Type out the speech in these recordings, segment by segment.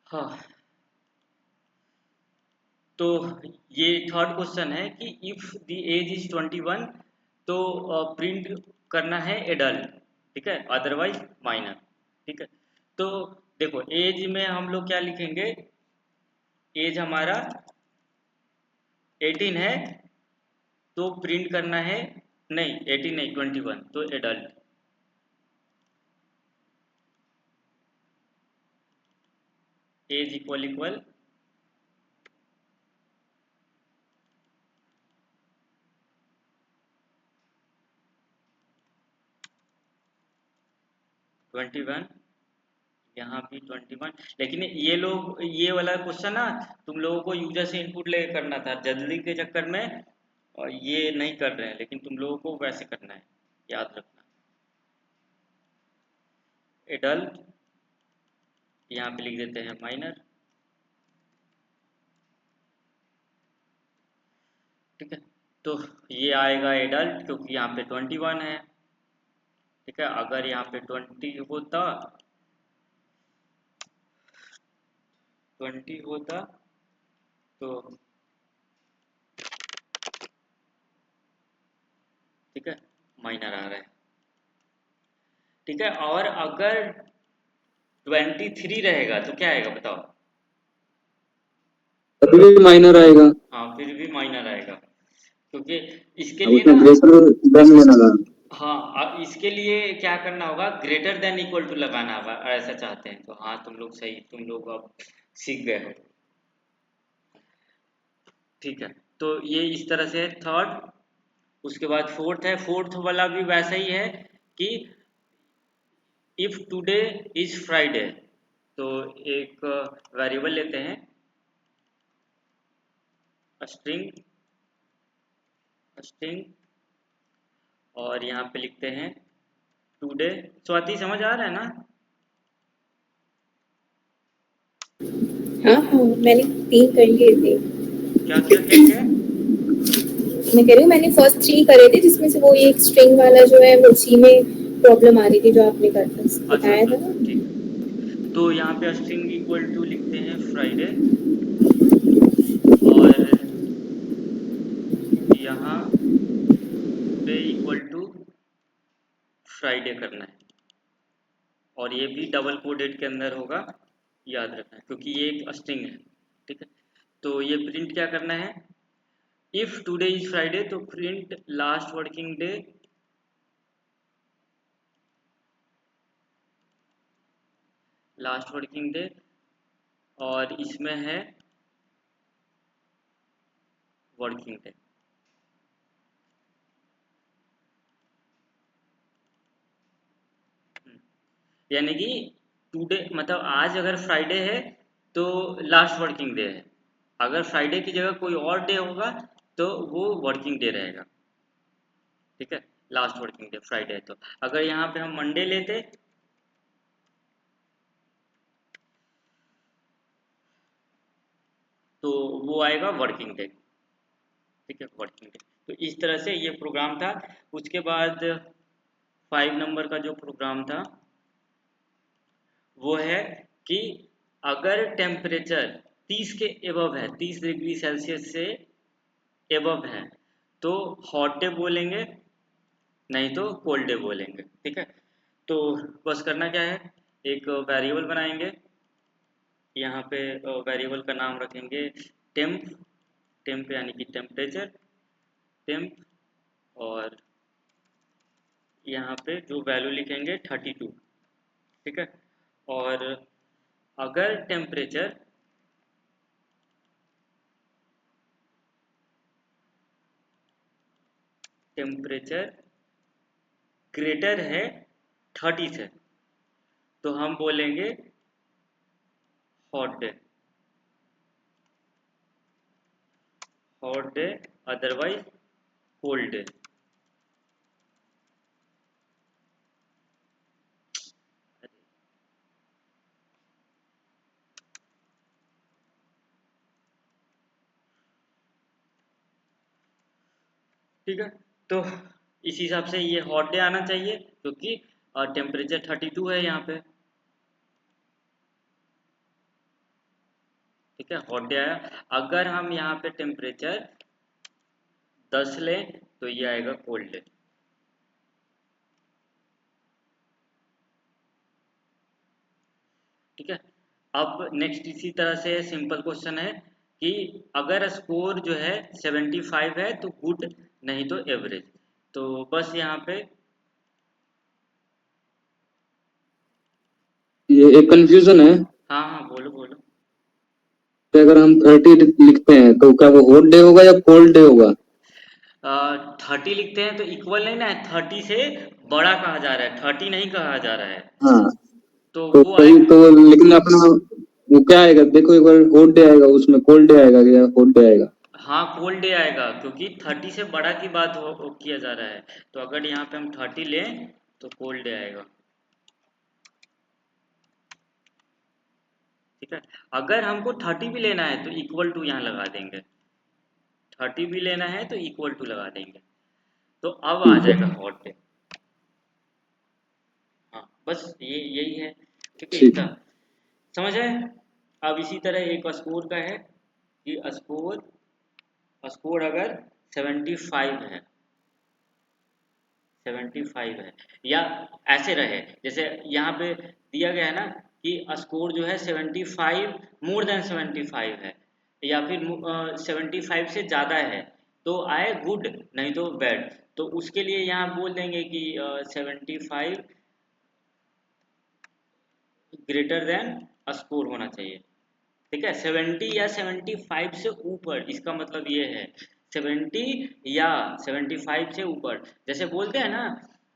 हाँ, तो ये थर्ड क्वेश्चन है कि इफ द एज इज 21, तो प्रिंट करना है एडल्ट, ठीक है, अदरवाइज माइनर, ठीक है। तो देखो एज में हम लोग क्या लिखेंगे, एज हमारा 18 है, तो प्रिंट करना है, नहीं 18 नहीं 21, तो एडल्ट, एज इक्वल इक्वल 21, यहाँ भी 21। लेकिन ये लोग ये वाला क्वेश्चन ना तुम लोगों को यूजर से इनपुट लेके करना था, जल्दी के चक्कर में और ये नहीं कर रहे हैं, लेकिन तुम लोगों को वैसे करना है, याद रखना। एडल्ट यहाँ पे लिख देते हैं माइनर, ठीक है। तो ये आएगा एडल्ट क्योंकि यहाँ पे 21 है, ठीक है। अगर यहाँ पे 20 होता तो ठीक है, माइनर आ रहा है, ठीक है। और अगर 23 रहेगा तो क्या आएगा बताओ। अभी भी माइनर आएगा। हाँ फिर भी माइनर आएगा, क्योंकि इसके अब लिए उसमें ना, ग्रेटर देन में लगा। हाँ अब इसके लिए क्या करना होगा, ग्रेटर देन इक्वल टू लगाना होगा, ऐसा चाहते हैं तो। हाँ तुम लोग सही, तुम लोग अब सीख गए हो, ठीक है। तो ये इस तरह से थर्ड। उसके बाद फोर्थ है, फोर्थ वाला भी वैसा ही है कि इफ टुडे इज फ्राइडे, तो एक वेरिएबल लेते हैं, स्ट्रिंग, स्ट्रिंग, और यहाँ पे लिखते हैं टुडे। स्वाति समझ आ रहा है ना। हाँ हाँ, मैंने 3 कर लिए थे। क्या क्या क्या क्या। मैं कह रही हूँ मैंने फर्स्ट 3 करे थे, जिसमें से वो एक स्ट्रिंग वाला जो है वो उसी में प्रॉब्लम आ रही थी जो आपने अच्छा बताया अच्छा था अच्छा, ना। ठीक है। तो यहाँ पे स्ट्रिंग इक्वल टू लिखते हैं फ्राइडे, और यहाँ टुडे इक्वल टू फ्राइडे करना है, और ये भी डबल कोडेड के अंदर होगा, याद रखना है, क्योंकि ये एक स्ट्रिंग है, ठीक है। तो ये प्रिंट क्या करना है, इफ टुडे इज फ्राइडे तो print last working day, last working day, और इसमें है वर्किंग डे। यानी कि टुडे मतलब आज अगर फ्राइडे है तो लास्ट वर्किंग डे है, अगर फ्राइडे की जगह कोई और डे होगा तो वो वर्किंग डे रहेगा, ठीक है। लास्ट वर्किंग डे फ्राइडे है, तो अगर यहाँ पे हम मंडे लेते तो वो आएगा वर्किंग डे, ठीक है, वर्किंग डे। तो इस तरह से ये प्रोग्राम था। उसके बाद 5 नंबर का जो प्रोग्राम था वो है कि अगर टेम्परेचर 30 के एबव है, 30 डिग्री सेल्सियस से एबव है, तो हॉट डे बोलेंगे, नहीं तो कोल्ड डे बोलेंगे, ठीक है। तो बस करना क्या है, एक वेरिएबल बनाएंगे, यहाँ पे वेरिएबल का नाम रखेंगे टेम्प, टेम्प यानी कि टेम्परेचर, टेम्प, और यहाँ पे जो वैल्यू लिखेंगे 32, ठीक है। और अगर टेम्परेचर टेम्परेचर ग्रेटर है 30 से, तो हम बोलेंगे hot day, hot day, otherwise cold day. ठीक है, तो इस हिसाब से ये हॉट डे आना चाहिए, क्योंकि टेम्परेचर 32 है यहाँ पे, ठीक है, हॉट डे आया। अगर हम यहाँ पे टेम्परेचर 10 लें तो ये आएगा कोल्ड डे। ठीक है, अब नेक्स्ट इसी तरह से सिंपल क्वेश्चन है कि अगर स्कोर जो है 75 है तो गुड, नहीं तो एवरेज। तो बस यहाँ पे ये एक कंफ्यूजन है हाँ हाँ बोलो बोलो। कि अगर हम 30 लिखते हैं तो क्या वो हॉट डे होगा या कोल्ड डे होगा? 30 लिखते हैं तो इक्वल नहीं ना है, 30 से बड़ा कहा जा रहा है, 30 नहीं कहा जा रहा है। हाँ, तो तो वो वही आएगा, तो। लेकिन अपना वो क्या आएगा, देखो एक बार हॉट डे आएगा, उसमें कोल्ड डे आएगा या हॉट डे आएगा? हाँ कोल्ड डे आएगा क्योंकि 30 से बड़ा की बात किया जा रहा है। तो अगर यहाँ पे हम 30 लें तो कोल्ड डे आएगा। ठीक है, अगर हमको 30 भी लेना है तो इक्वल टू यहाँ लगा देंगे, 30 भी लेना है तो इक्वल टू लगा देंगे। तो अब आ ठीक जाएगा है। Hot day. हाँ बस ये यही है। ठीक है, ठीक इतना है। समझ है। अब इसी तरह एक स्कोर का है कि स्कोर स्कोर अगर 75 है, 75 है, या ऐसे रहे जैसे यहाँ पे दिया गया है ना कि स्कोर जो है 75 मोर देन 75 है, या फिर 75 से ज़्यादा है तो आए गुड, नहीं तो बैड। तो उसके लिए यहाँ बोल देंगे कि 75 ग्रेटर देन स्कोर होना चाहिए। ठीक है, 70 या 75 से ऊपर, इसका मतलब ये है 70 या 75 से ऊपर। जैसे बोलते हैं ना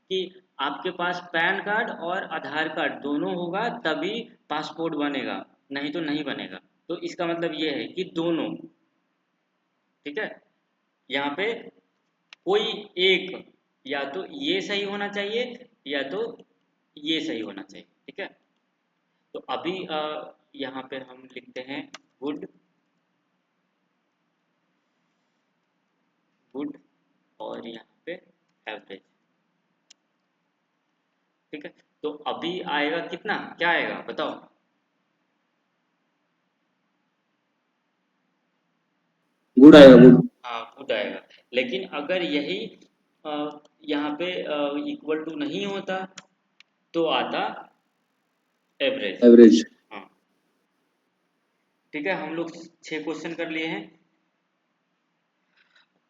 कि आपके पास पैन कार्ड और आधार कार्ड दोनों होगा तभी पासपोर्ट बनेगा, नहीं तो नहीं बनेगा। तो इसका मतलब ये है कि दोनों। ठीक है, यहाँ पे कोई एक, या तो ये सही होना चाहिए या तो ये सही होना चाहिए। ठीक है, तो अभी यहाँ पे हम लिखते हैं गुड, गुड, और यहाँ पे एवरेज। ठीक है, तो अभी आएगा कितना, क्या आएगा बताओ। गुड आएगा, गुड। हाँ गुड आएगा, लेकिन अगर यही यहाँ पे इक्वल टू नहीं होता तो आता एवरेज। एवरेज। हाँ ठीक है, हम लोग 6 क्वेश्चन कर लिए हैं।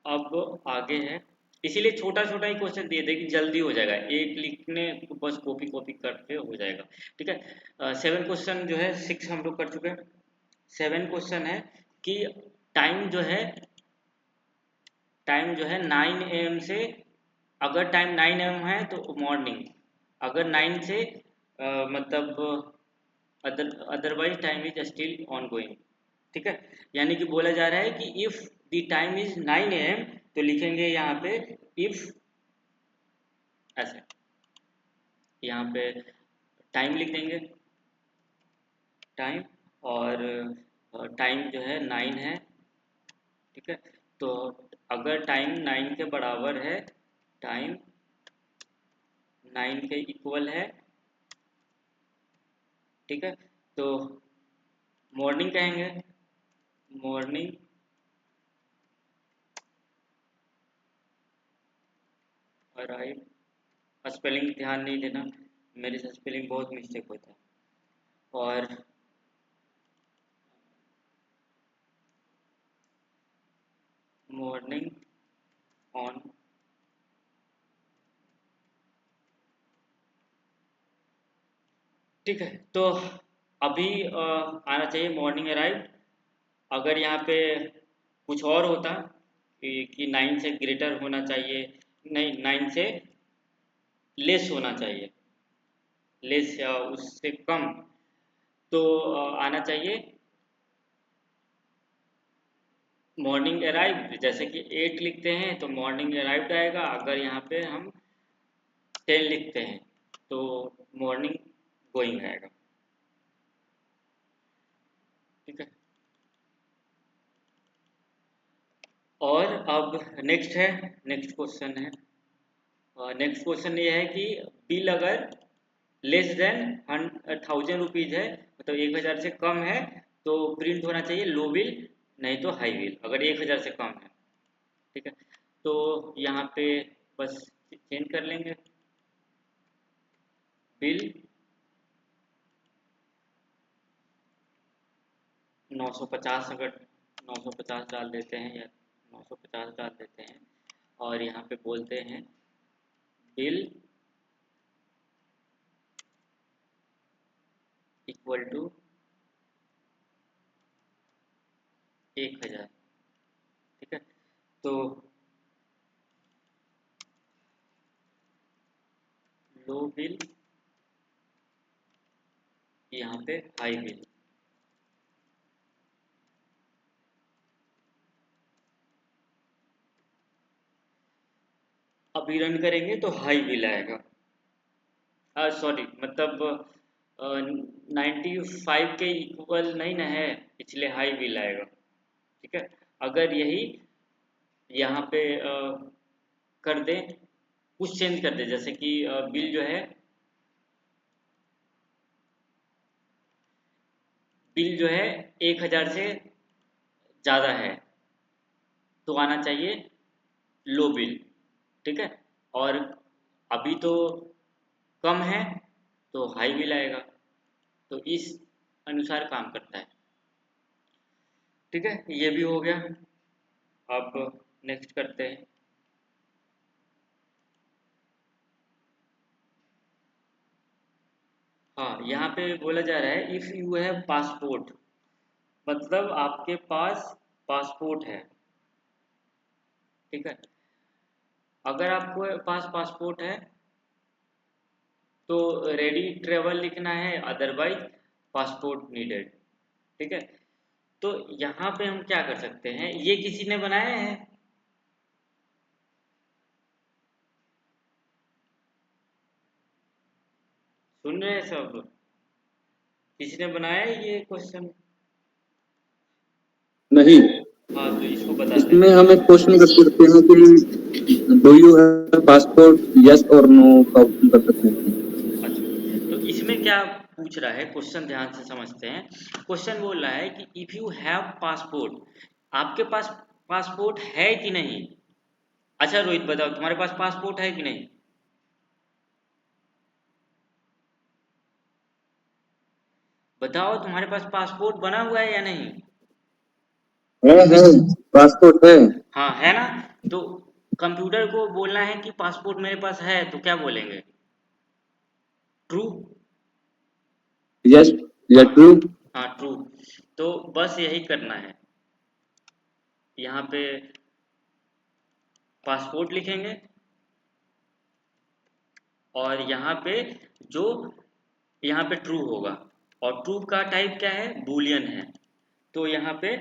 अब आगे है, इसीलिए छोटा छोटा ही क्वेश्चन दिए थे कि जल्दी हो जाएगा, एक लिखने को बस कॉपी कॉपी करके हो जाएगा। ठीक है, 7 क्वेश्चन जो है 6 हम लोग कर चुके हैं। 7 क्वेश्चन है कि टाइम जो है टाइम जो है 9 AM से, अगर टाइम 9 AM है तो मॉर्निंग, अगर 9 से मतलब otherwise time is still on going. ठीक है, यानी कि बोला जा रहा है कि if the time is 9 AM तो लिखेंगे यहाँ पे इफ, ऐसे यहाँ पे टाइम लिख देंगे, टाइम, और टाइम जो है 9 है। ठीक है, तो अगर टाइम 9 के बराबर है, टाइम 9 के इक्वल है, ठीक है, तो मॉर्निंग कहेंगे, मॉर्निंग अराइव। स्पेलिंग ध्यान नहीं देना, मेरे से स्पेलिंग बहुत मिस्टेक होता है। और मॉर्निंग ऑन, ठीक है, तो अभी आना चाहिए मॉर्निंग अराइव। अगर यहाँ पे कुछ और होता कि 9 से ग्रेटर होना चाहिए, नहीं 9 से लेस होना चाहिए, लेस या उससे कम, तो आना चाहिए मॉर्निंग अराइव। जैसे कि 8 लिखते हैं तो मॉर्निंग अराइव्ड आएगा, अगर यहाँ पे हम 10 लिखते हैं तो मॉर्निंग गोइंग आएगा। ठीक है, और अब नेक्स्ट है, नेक्स्ट क्वेश्चन है, नेक्स्ट क्वेश्चन ये है कि बिल अगर लेस देन 1000 रुपीज़ है, मतलब 1000 से कम है, तो प्रिंट होना चाहिए लो बिल, नहीं तो हाई बिल, अगर 1000 से कम है। ठीक है, तो यहाँ पे बस चेंज कर लेंगे बिल 950, अगर 950 डाल देते हैं या 950 डाल देते हैं, और यहाँ पे बोलते हैं बिल इक्वल टू 1000। ठीक है, तो लो बिल, यहाँ पे हाई बिल। अभी रन करेंगे तो हाई बिल आएगा, सॉरी मतलब 95 के इक्वल नहीं ना है, इसलिए हाई बिल आएगा। ठीक है, अगर यही यहाँ पे कर दें, कुछ चेंज कर दें, जैसे कि बिल जो है, बिल जो है 1000 से ज़्यादा है तो आना चाहिए लो बिल। ठीक है, और अभी तो कम है तो हाई बिल आएगा, तो इस अनुसार काम करता है। ठीक है, ये भी हो गया। अब नेक्स्ट करते हैं। हाँ, यहाँ पे बोला जा रहा है इफ़ यू हैव पासपोर्ट, मतलब आपके पास पासपोर्ट है। ठीक है, अगर आपके पास पासपोर्ट है तो रेडी ट्रेवल लिखना है, अदरवाइज पासपोर्ट नीडेड। ठीक है, तो यहाँ पे हम क्या कर सकते हैं, ये किसी ने बनाया है? सुन रहे हैं सब? किसी ने बनाया है ये क्वेश्चन? नहीं, हाँ, तो इसको बताते इसमें हैं। हम एक क्वेश्चन कर सकते हैं कि do you have passport, yes और नो का ऑप्शन कर सकते हैं। अच्छा, तो इसमें क्या पूछ रहा है, क्वेश्चन ध्यान से समझते हैं। क्वेश्चन बोल रहा है कि इफ़ यू हैव पासपोर्ट, आपके पास पासपोर्ट है कि नहीं? अच्छा रोहित बताओ, तुम्हारे पास पासपोर्ट है कि नहीं? बताओ, तुम्हारे पास पासपोर्ट बना हुआ है या नहीं? है, पासपोर्ट है। हाँ, है ना? तो कंप्यूटर को बोलना है कि पासपोर्ट मेरे पास है, तो क्या बोलेंगे? ट्रू। यस या हाँ, ट्रू। हाँ ट्रू। तो बस यही करना है, यहाँ पे पासपोर्ट लिखेंगे, और यहाँ पे जो यहाँ पे ट्रू होगा, और ट्रू का टाइप क्या है, बूलियन है, तो यहाँ पे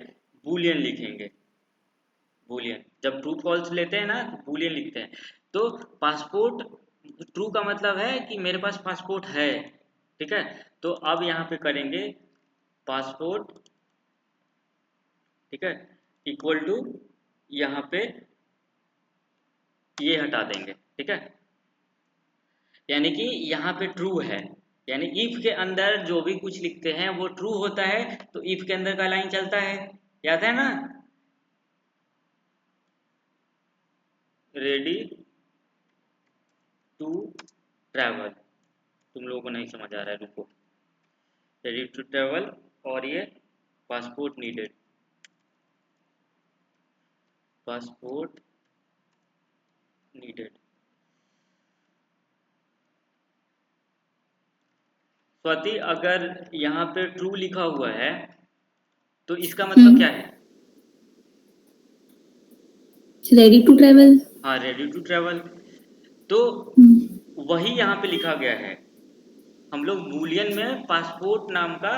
बूलियन लिखेंगे। बूलियन, जब ट्रू फॉल्स लेते हैं ना तो बूलियन लिखते हैं। तो पासपोर्ट, ट्रू का मतलब है कि मेरे पास पासपोर्ट है। ठीक है, तो अब यहाँ पे करेंगे पासपोर्ट, ठीक है, इक्वल टू, यहाँ पे ये हटा देंगे। ठीक है, यानी कि यहाँ पे ट्रू है, यानी इफ के अंदर जो भी कुछ लिखते हैं वो ट्रू होता है, तो इफ के अंदर का लाइन चलता है, याद है ना? रेडी टू ट्रैवल, तुम लोगों को नहीं समझ आ रहा है, रुको। रेडी टू ट्रैवल, और ये passport needed, passport needed. Swati, अगर यहाँ पे ट्रू लिखा हुआ है तो इसका मतलब क्या है? Ready to travel. हाँ, रेडी टू ट्रैवल। तो वही यहाँ पे लिखा गया है। हम लोग बूलियन में पासपोर्ट नाम का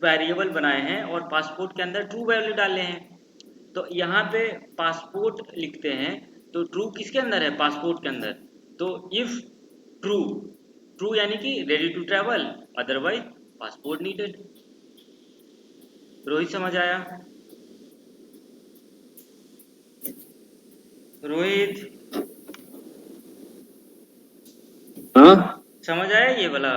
वेरिएबल बनाए हैं और पासपोर्ट के अंदर ट्रू वैल्यू डाले हैं। तो यहाँ पे पासपोर्ट लिखते हैं, तो ट्रू किसके अंदर है, पासपोर्ट के अंदर। तो इफ ट्रू, ट्रू यानी कि ready to travel, otherwise passport needed. Rohit समझ आया? रोहित हाँ, समझ आया ये वाला?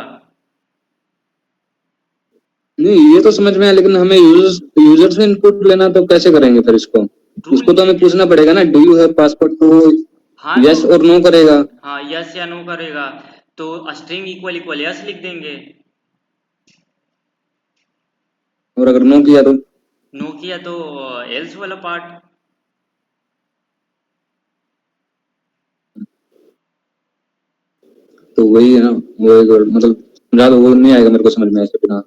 नहीं ये तो समझ में आया, लेकिन हमें यूजर से इनपुट लेना तो कैसे करेंगे फिर इसको? ट्रू उसको तो हमें लिखेंगे। पूछना पड़ेगा ना, डू यू हैव पासपोर्ट, तो हाँ तो यस और नो करेगा। हाँ, यस या नो करेगा, तो स्ट्रिंग इक्वल इक्वल यस लिख देंगे। और अगर नो किया तो? नो किया तो एल्स वाला पार्ट। तो वही है ना, वो एक और मतलब समझा दो, वो नहीं आएगा मेरे को समझ में ऐसे बिना।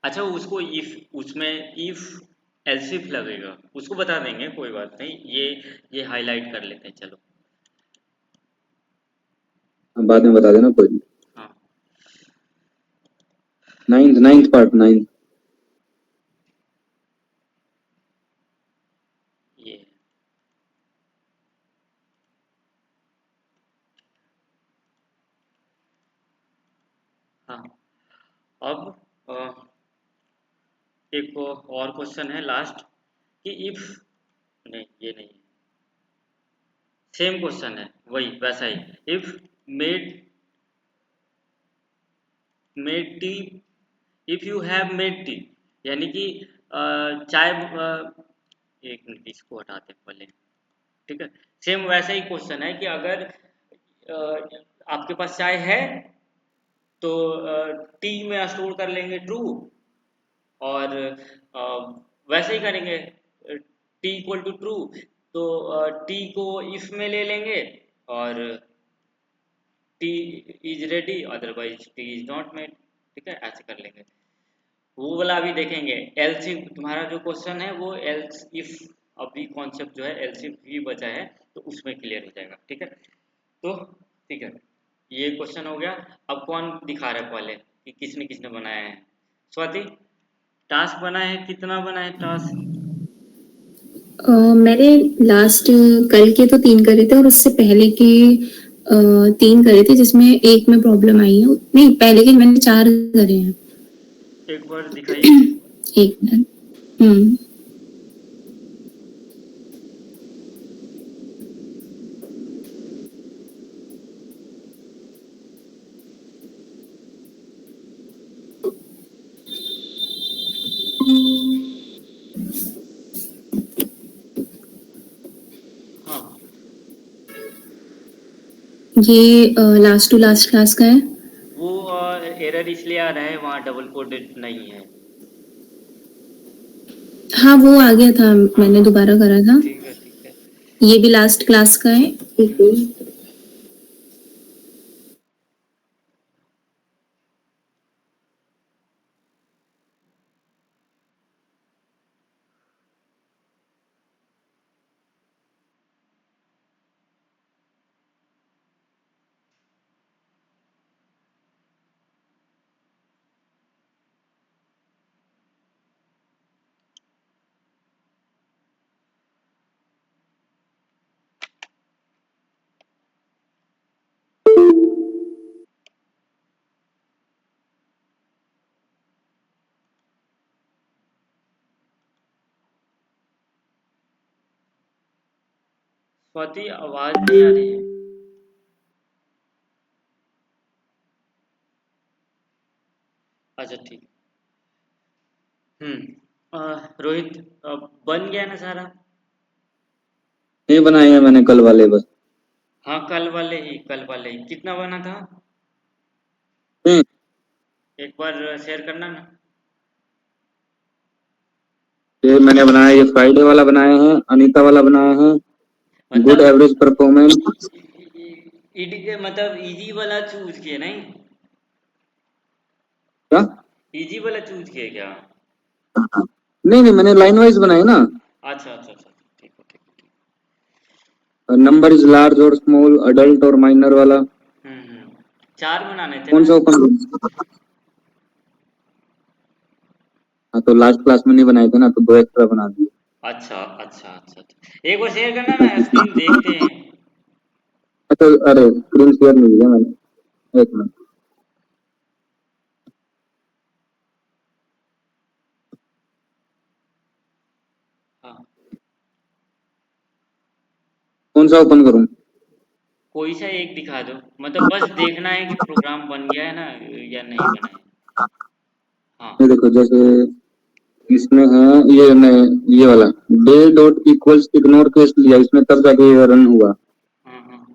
अच्छा, उसको इफ, उसमें इफ एल्स इफ लगेगा, उसको बता देंगे, कोई बात नहीं, ये हाईलाइट कर लेते हैं, चलो। बाद में बता देना कोई नहीं। हाँ, नाइन्थ पार्ट, नाइन्थ। ये हाँ, अब एक और क्वेश्चन है लास्ट, कि इफ, नहीं ये नहीं, सेम क्वेश्चन है, वही वैसा ही, if made made tea, if you have made tea, यानी कि चाय, एक मिनट इसको हटाते हैं पहले, ठीक है। सेम वैसा ही क्वेश्चन है कि अगर आपके पास चाय है तो टी में स्टोर कर लेंगे ट्रू, और वैसे ही करेंगे, टी इक्वल टू ट्रू, तो टी को इफ में ले लेंगे, और T is ready, otherwise T is not made, ठीक है, ऐसे कर लेंगे। वो वाला अभी देखेंगे। एल्स इफ, तुम्हारा जो क्वेश्चन है वो एल्स इफ, अभी कॉन्सेप्ट जो है एल्स इफ ही बचा है, तो उसमें क्लियर हो जाएगा, ठीक है। तो ठीक है, ये क्वेश्चन हो गया। अब कौन दिखा रहा है पहले कि किसने किसने बनाया है? स्वाति, टास्क बना है, कितना बना है टास्क? मैंने लास्ट कल के तो 3 करे थे और उससे पहले के 3 करे थे, जिसमें एक में प्रॉब्लम आई है। नहीं, पहले के मैंने 4 करे हैं। एक बार दिखाइए। एक मिनट। हम्म। हाँ, ये लास्ट टू लास्ट क्लास का है। वो एरर इसलिए आ रहा है, वहाँ डबल कोडेड नहीं है। हाँ, वो आ गया था, हाँ मैंने हाँ, दोबारा करा था। ठीक है ठीक है। ये भी लास्ट क्लास का है। एक हम्म, मिनट। स्वाति, आवाज नहीं आ रही है। अच्छा ठीक। रोहित, बन गया ना सारा? नहीं बनाए हैं मैंने, कल वाले बस। हाँ, कल वाले ही, कितना बना था? हम्म, एक बार शेयर करना ना। ये मैंने बनाया, ये फ्राइडे वाला बनाए हैं, अनीता वाला बनाए हैं, गुड मतलब एवरेज परफॉर्मेंस। मतलब इजी वाला चूज किए नहीं? क्या? इजी वाला चूज किए क्या? नहीं नहीं, मैंने लाइन वाइज बनाए ना। अच्छा अच्छा अच्छा, ठीक है ठीक है ठीक। नंबर इज लार्ज और स्मॉल, अडल्ट और माइनर वाला। हम्म, 4 बनाने थे कौन ना? सा ओपन? हाँ तो लास्ट क्लास में नहीं बनाए थे ना, तो 2 एक्स्ट्रा बना दिए। अच्छा अच्छा अच्छा अच्छा। एक बार शेयर करना ना, स्क्रीन देखते हैं। अच्छा, अरे स्क्रीन शेयर नहीं किया मैंने, एक मिनट। हाँ, कौन सा ओपन करूं? कोई सा एक दिखा दो, मतलब बस देखना है कि प्रोग्राम बन गया है ना, या नहीं बना है। हाँ ये देखो, जैसे इसमें है ये ये वाला day dot equals ignore case लिया, इसमें तब जाके ये रन हुआ। हाँ हाँ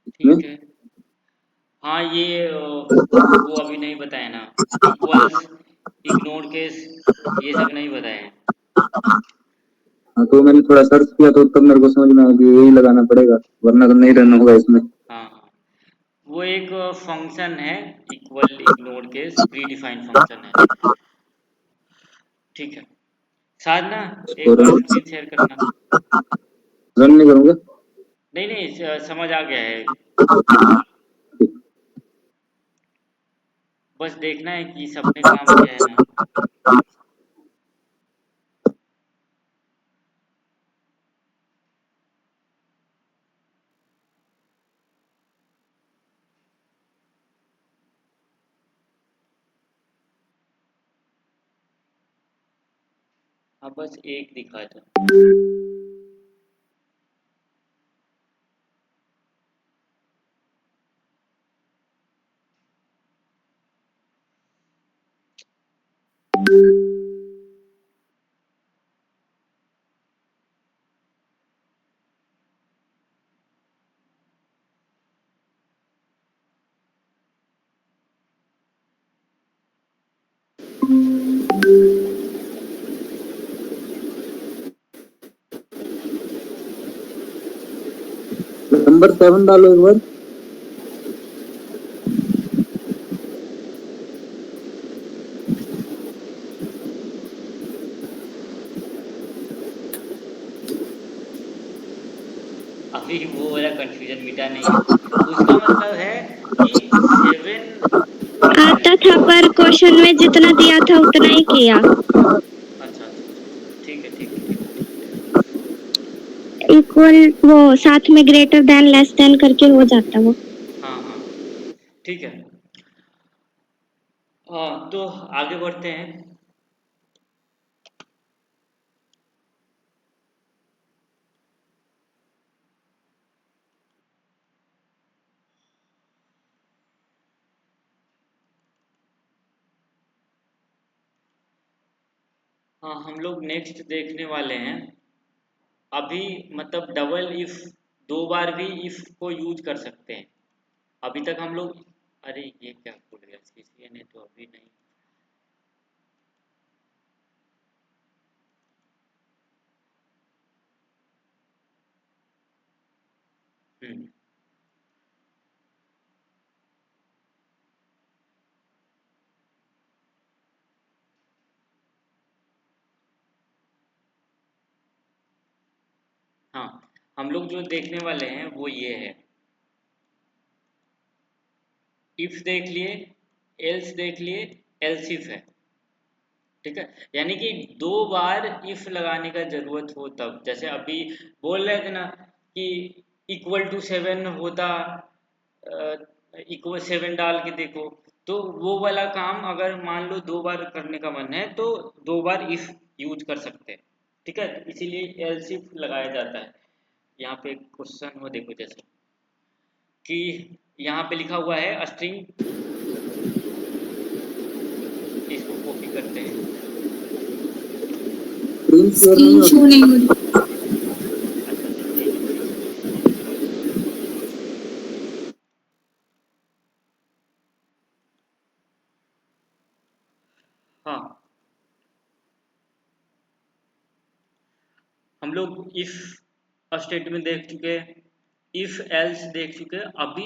इसमें ठीक है। हाँ ये वो अभी नहीं बताया ना, इक्वल्स इग्नोर केस ये सब नहीं बताए हैं। हाँ, तो मैंने थोड़ा सर्च किया तो तब मेरे को समझ में आया कि यही लगाना पड़ेगा, वरना तो नहीं रन होगा इसमें। हाँ हाँ वो एक फंक्शन है, equal ignore case pre defined function है। ठीक है साधना, इसको एक बार रन स्क्रीन शेयर करना। रन नहीं करूंगा। नहीं नहीं समझ आ गया है, बस देखना है कि सबने काम किया है ना। हाँ बस एक दिखा था। नंबर 7 डालो एक बार। अभी वो वाला कंफ्यूजन मिटा नहीं है, उसका मतलब है कि 7। आता था पर क्वेश्चन में जितना दिया था उतना ही किया। अच्छा अच्छा अच्छा ठीक है ठीक है ठीक है ठीक है। इक्वल वो साथ में ग्रेटर देन लेस देन करके हो जाता वो। हाँ हाँ ठीक है। हाँ तो आगे बढ़ते हैं। हाँ हम लोग नेक्स्ट देखने वाले हैं अभी, मतलब डबल इफ, दो बार भी इफ को यूज कर सकते हैं। अभी तक हम लोग, अरे ये क्या भूल गया, सीसीए ने तो अभी नहीं। हम्म हाँ हम लोग जो देखने वाले हैं वो ये है, इफ देख लिए, एल्स देख लिए, एल्स इफ है। ठीक है, यानी कि दो बार इफ लगाने का जरूरत हो तब, जैसे अभी बोल रहे थे ना कि इक्वल टू 7 होता, इक्वल 7 डाल के देखो, तो वो वाला काम अगर मान लो दो बार करने का मन है तो दो बार इफ यूज कर सकते हैं। ठीक है, इसीलिए एल्स इफ लगाया जाता है। यहाँ पे क्वेश्चन हो देखो, जैसे कि यहाँ पे लिखा हुआ है स्ट्रिंग, इसको कॉपी करते हैं। स्क्रीन शेयर नहीं स्क्रीन हो शो रही। नहीं हो रही। अच्छा अच्छा ठीक है ठीक है। हाँ हम लोग इफ स्टेटमेंट देख चुके, इफ एल्स देख चुके, अभी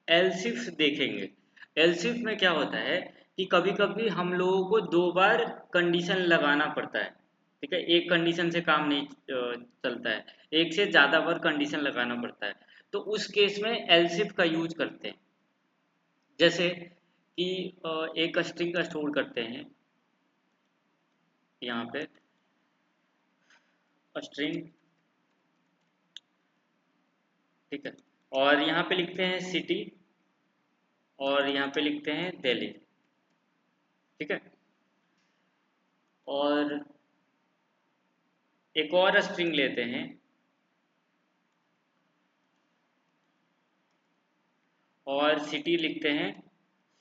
एल्स इफ देखेंगे। एल्स इफ में क्या होता है कि कभी कभी हम लोगों को दो बार कंडीशन लगाना पड़ता है। ठीक है, एक कंडीशन से काम नहीं चलता है, एक से ज़्यादा बार कंडीशन लगाना पड़ता है। तो उस केस में एल्स इफ का यूज करते हैं। जैसे कि एक स्ट्रिंग का स्टोर करते हैं यहाँ पे, स्ट्रिंग, ठीक है, और यहाँ पे लिखते हैं सिटी, और यहाँ पे लिखते हैं दिल्ली। ठीक है, और एक और स्ट्रिंग लेते हैं और सिटी लिखते हैं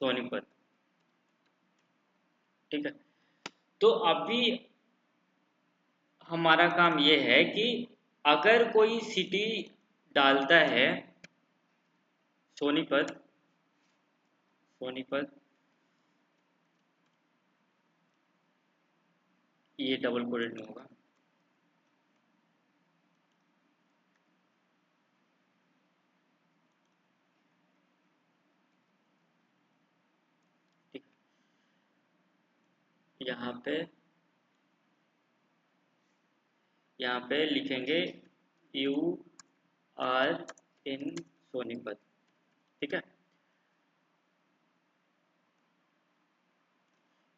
सोनीपत। ठीक है, तो अभी हमारा काम ये है कि अगर कोई सिटी डालता है सोनीपत, सोनीपत, ये डबल कोडेड में होगा, ठीक, यहाँ पे लिखेंगे यू आर इन सोनीपत। ठीक है,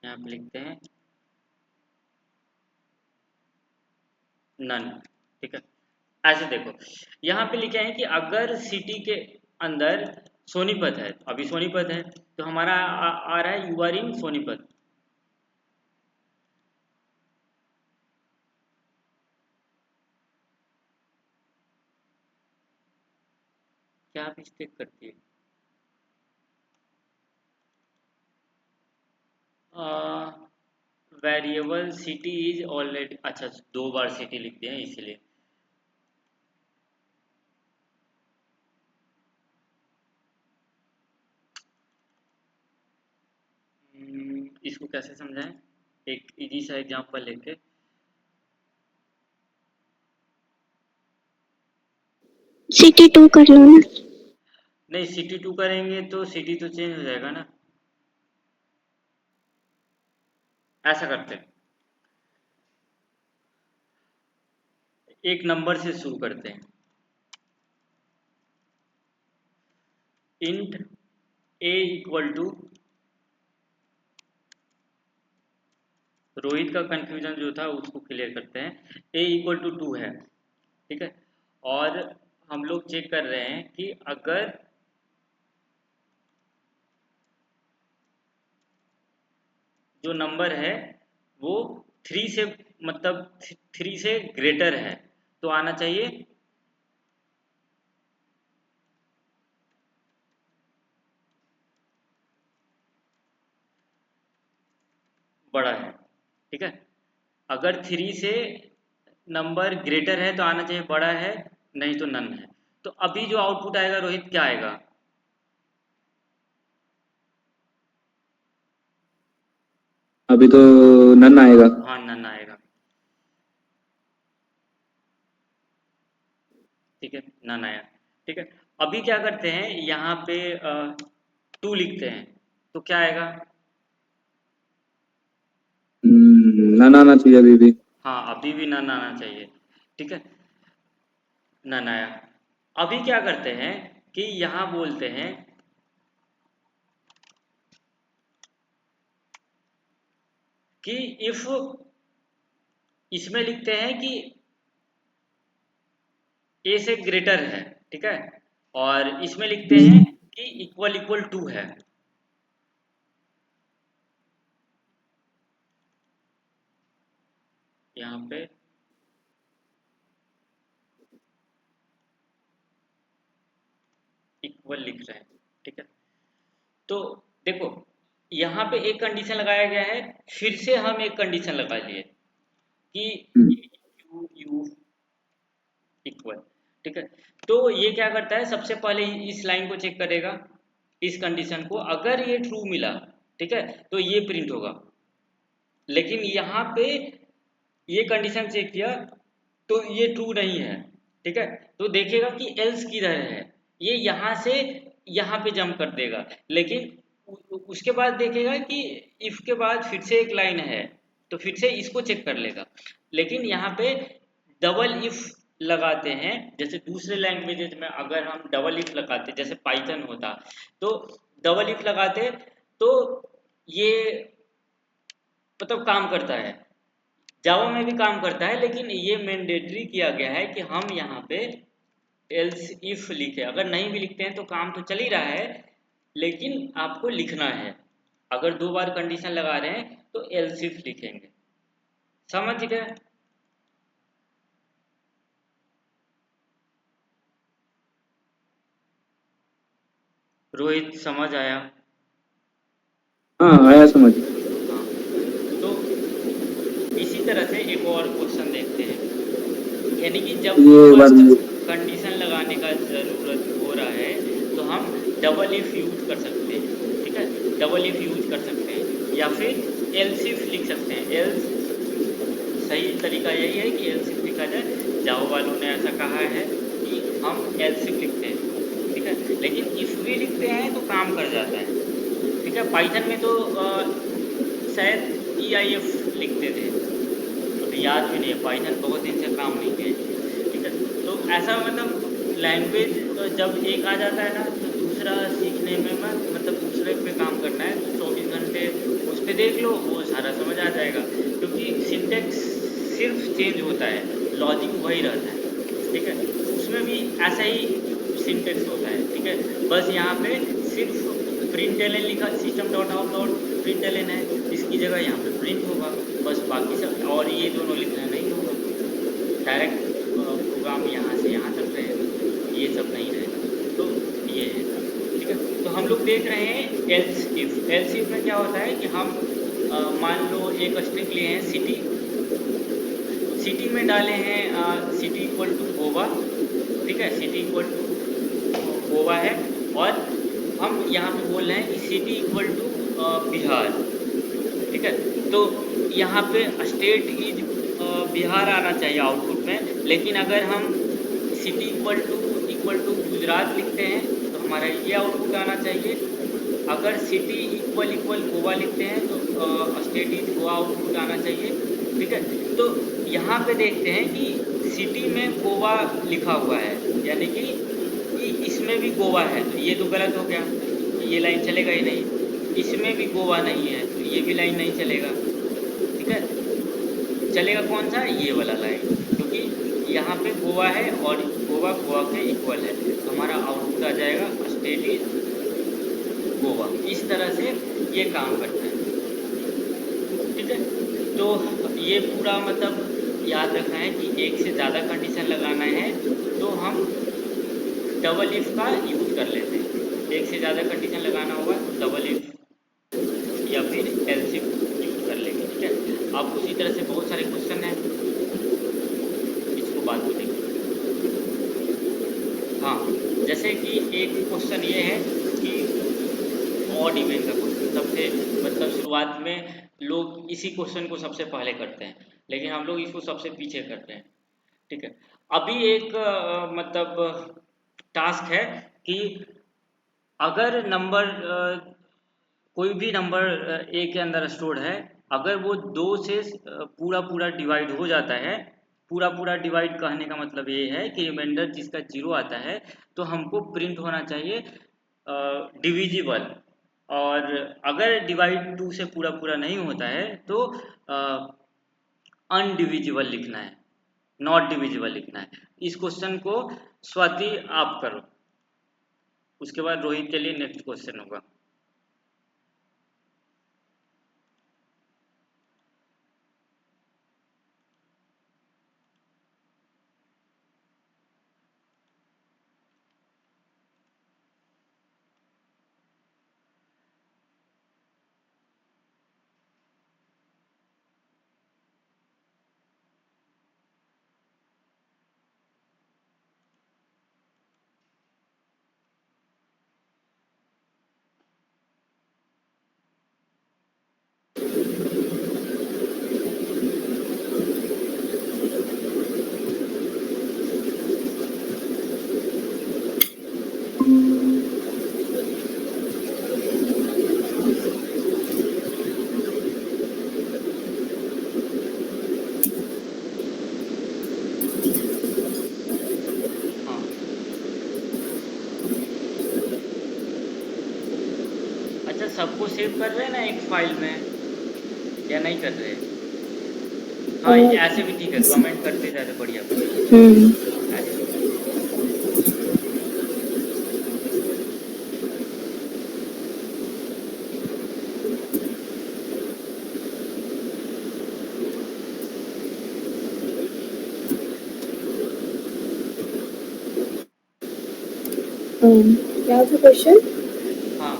यहाँ पे लिखते हैं नन। ठीक है, ऐसे देखो यहाँ पे लिखे हैं कि अगर सिटी के अंदर सोनीपत है, अभी सोनीपत है तो हमारा आ रहा है यू आर इन सोनीपत। क्या मिस्टेक करती है? वेरिएबल सिटी इज ऑलरेडी, अच्छा 2 बार सिटी लिख दिया है इसलिए। इसको कैसे समझाएं, एक इजी सा एग्जांपल लेके। सिटी 2 कर लो ना। नहीं, सिटी 2 करेंगे तो सिटी तो चेंज हो जाएगा ना, ऐसा करते हैं, एक नंबर से शुरू करते हैं। Int a equal to, Rohit का कंफ्यूजन जो था उसको क्लियर करते हैं, ए इक्वल टू 2 है। ठीक है, और हम लोग चेक कर रहे हैं कि अगर जो नंबर है वो 3 से, मतलब 3 से ग्रेटर है तो आना चाहिए बड़ा है। ठीक है, अगर 3 से नंबर ग्रेटर है तो आना चाहिए बड़ा है, नहीं तो नन है। तो अभी जो आउटपुट आएगा रोहित, क्या आएगा? अभी तो नन आएगा। हाँ, नन आएगा। ठीक है, नन आया। ठीक है, अभी क्या करते हैं, यहाँ पे 2 लिखते हैं तो क्या आएगा? नन आना चाहिए अभी भी। हाँ, अभी भी नन आना चाहिए। ठीक है, नन आया। अभी क्या करते हैं कि यहाँ बोलते हैं कि इफ, इसमें लिखते हैं कि ए से ग्रेटर है। ठीक है, और इसमें लिखते हैं कि इक्वल इक्वल टू है। यहाँ पे इक्वल लिख रहे हैं। ठीक है, तो देखो यहाँ पे एक कंडीशन लगाया गया है, फिर से हम एक कंडीशन लगा लिए कि यू यू इक्वल। ठीक है, तो ये क्या करता है, सबसे पहले इस लाइन को चेक करेगा, इस कंडीशन को, अगर ये ट्रू मिला, ठीक है, तो ये प्रिंट होगा। लेकिन यहाँ पे ये कंडीशन चेक किया तो ये ट्रू नहीं है। ठीक है, तो देखेगा कि एल्स किधर है, ये यहाँ से यहाँ पे जंप कर देगा। लेकिन उसके बाद देखेगा कि इफ के बाद फिर से एक लाइन है तो फिर से इसको चेक कर लेगा। लेकिन यहाँ पे डबल इफ लगाते हैं, जैसे दूसरे लैंग्वेजेस में अगर हम डबल इफ लगाते जैसे पाइथन होता, तो डबल इफ लगाते तो ये मतलब काम करता है, जावा में भी काम करता है, लेकिन ये मैंडेटरी किया गया है कि हम यहाँ पे एल्स इफ लिखे। अगर नहीं भी लिखते हैं तो काम तो चल ही रहा है, लेकिन आपको लिखना है। अगर 2 बार कंडीशन लगा रहे हैं तो एल्स इफ लिखेंगे। समझ गए? रोहित समझ आया? हाँ आया समझ। हाँ, तो इसी तरह से एक और क्वेश्चन देखते हैं, यानी कि जब ये बात फर्स्ट कंडीशन लगाने का ज़रूरत हो रहा है तो हम डबल इफ यूज कर सकते हैं, ठीक है, डबल इफ यूज कर सकते हैं या फिर एल्स इफ लिख सकते हैं। एल्स सही तरीका यही है कि एल्स इफ लिखा जाए, जावा वालों ने ऐसा कहा है कि हम एल्स इफ लिखते हैं, ठीक है, लेकिन इफ भी लिखते हैं तो काम कर जाता है, ठीक है। पाइथन में तो शायद EIF लिखते थे, अभी याद भी नहीं है, पाइथन बहुत दिन से काम नहीं किए, ठीक है। तो ऐसा मतलब लैंग्वेज जब एक आ जाता है ना तो दूसरा सीखने में मतलब दूसरे पे काम करना है तो 24 घंटे उस पर देख लो, वो सारा समझ आ जाएगा, क्योंकि सिंटेक्स सिर्फ चेंज होता है, लॉजिक वही रहता है, ठीक है। उसमें भी ऐसा ही सिंटेक्स होता है, ठीक है। बस यहाँ पे सिर्फ println लिखा, system dot out dot println है, इसकी जगह यहाँ पे प्रिंट होगा, बस बाकी सब और ये दोनों लिखना नहीं होगा, डायरेक्ट प्रोग्राम यहाँ से यहाँ तक रहेगा, ये सब नहीं रहेगा। तो ये है, ठीक है। तो हम लोग देख रहे हैं एल्स इफ। एल्स इफ में क्या होता है कि हम मान लो एक स्ट्रिंग लिए हैं सिटी, सिटी में डाले हैं सिटी इक्वल टू गोवा, ठीक है, सिटी इक्वल टू गोवा है, और हम यहाँ पे बोल रहे हैं कि सिटी इक्वल टू बिहार, ठीक है। तो यहाँ पे स्टेट इज बिहार आना चाहिए आउटपुट में, लेकिन अगर हम सिटी इक्वल टू गुजरात लिखते हैं तो हमारा ये आउटपुट आना चाहिए। अगर सिटी इक्वल गोवा लिखते हैं तो स्टेट इज गोवा आउटपुट आना चाहिए, ठीक है। तो यहाँ पे देखते हैं कि सिटी में गोवा लिखा हुआ है, यानी कि इसमें भी गोवा है, तो ये तो गलत हो गया, ये लाइन चलेगा ही नहीं। इसमें भी गोवा नहीं है तो ये भी लाइन नहीं चलेगा, ठीक है। चलेगा कौन सा, ये वाला लाइन, क्योंकि यहाँ पे गोवा है और गोवा के इक्वल है, तो हमारा आउटपुट आ जाएगा स्टेट इज गोवा। इस तरह से ये काम करता है, ठीक है। तो ये पूरा मतलब याद रखना है कि एक से ज़्यादा कंडीशन लगाना है तो हम डबल इफ का यूज कर लेते हैं। एक से ज़्यादा कंडीशन लगाना होगा तो डबल इफ या फिर एल्स इफ यूज कर लेंगे, ठीक है। अब उसी तरह से बहुत सारे क्वेश्चन हैं, इसको बाद में देखेंगे। हाँ, जैसे कि एक क्वेश्चन ये है कि ऑड इवन का क्वेश्चन, सबसे मतलब शुरुआत में लोग इसी क्वेश्चन को सबसे पहले करते हैं, लेकिन हम लोग इसको सबसे पीछे करते हैं, ठीक है। अभी एक मतलब टास्क है कि अगर नंबर कोई भी नंबर ए के अंदर स्टोर्ड है, अगर वो 2 से पूरा डिवाइड हो जाता है, पूरा डिवाइड कहने का मतलब ये है कि रिमाइंडर जिसका 0 आता है तो हमको प्रिंट होना चाहिए डिविजिबल, और अगर डिवाइड 2 से पूरा नहीं होता है तो अनडिविजिबल लिखना है, नॉट डिविजिबल लिखना है। इस क्वेश्चन को स्वाति आप करो, उसके बाद रोहित के लिए नेक्स्ट क्वेश्चन होगा। सबको सेव कर रहे हैं ना एक फाइल में, या नहीं कर रहे? हाँ, ऐसे भी ठीक है, कमेंट करते जाते बढ़िया। ऐसे क्या था क्वेश्चन? हाँ,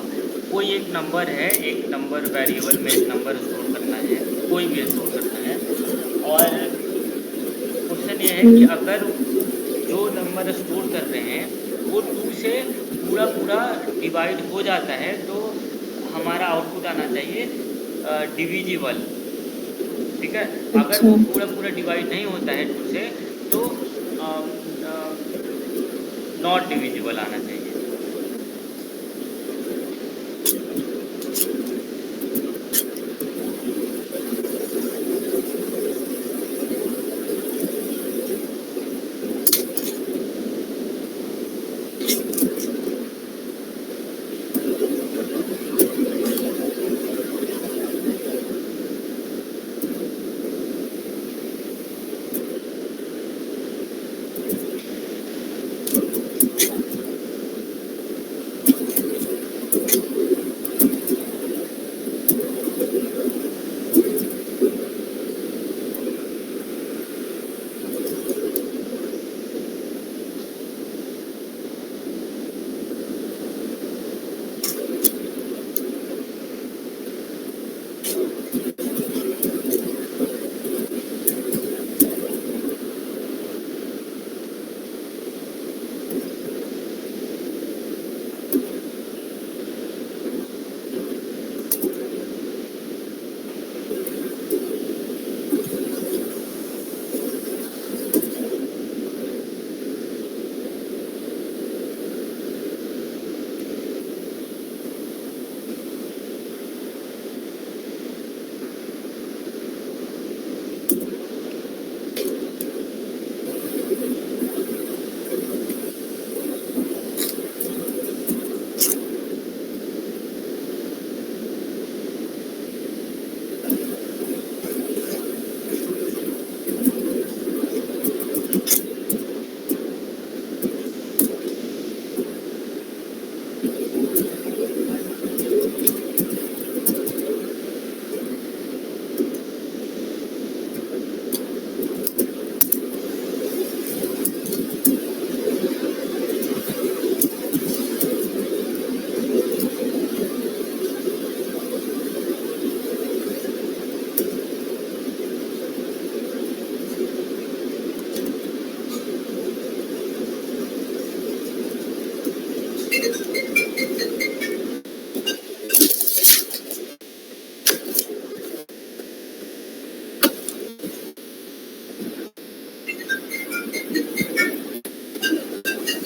कोई एक नंबर है, एक नंबर वेरिएबल में एक नंबर स्टोर करना है, कोई भी स्टोर करना है, और क्वेश्चन ये है कि अगर जो नंबर स्टोर कर रहे हैं वो 2 से पूरा पूरा डिवाइड हो जाता है, तो हमारा आउटपुट आना चाहिए डिविजिबल। ठीक है, अगर वो अच्छा। पूरा पूरा डिवाइड नहीं होता है 2 से, तो नॉट डिविजिबल आना चाहिए।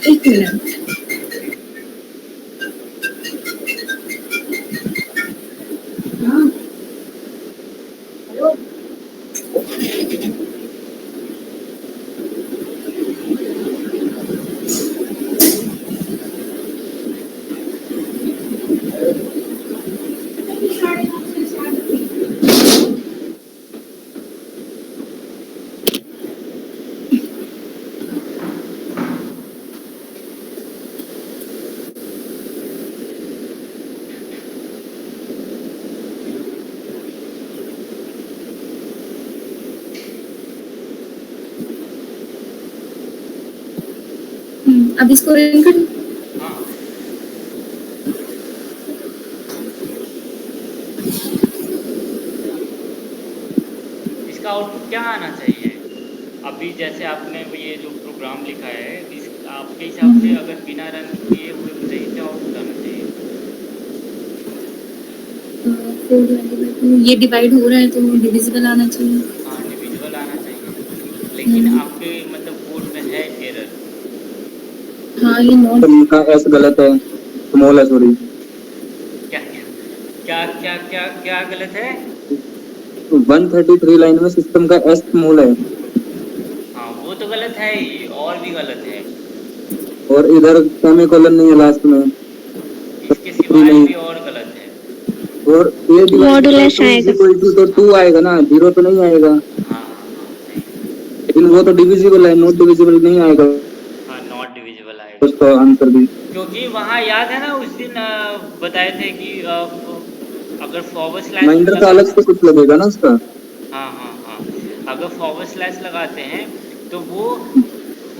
एक मिनट। हाँ, अब इसको रन कर। हाँ, इसका आउटपुट क्या आना चाहिए? अभी जैसे आपने ये जो प्रोग्राम लिखा है, आपके हिसाब से अगर बिना रन किए हुए बताइए क्या आउटपुट आना चाहिए? ये डिवाइड हो रहा है तो डिविजिबल आना चाहिए। हाँ, डिविजिबल आना चाहिए, लेकिन आपके मतलब कोड में है एरर। हाँ, ये नॉट तो लिखा एस गलत है, स्मॉल है, सॉरी। क्या क्या क्या क्या क्या गलत है? 133 लाइन में सिस्टम का एस स्मॉल है, हाँ, वो तो गलत है ही, और भी गलत है। और इधर सेमीकोलन नहीं है लास्ट में, इसके सिवाय भी और गलत है। और ए मॉडुलस आएगा। तो 2 आएगा ना, 0 तो नहीं आएगा। हाँ सही। लेकिन वो तो डिविजिबल है, नॉट डिविजिबल नहीं आएगा हाँ, नॉट डिविजिबल आएगा, उसका आंसर भी। क्योंकि वहाँ याद है ना उस दिन बताए थे कि अगर फॉरवर्ड स्लैश माइंडर का अलग से कुछ लगेगा ना उसका। हाँ हाँ हाँ, अगर फॉरवर्ड स्लैश लगाते हैं तो वो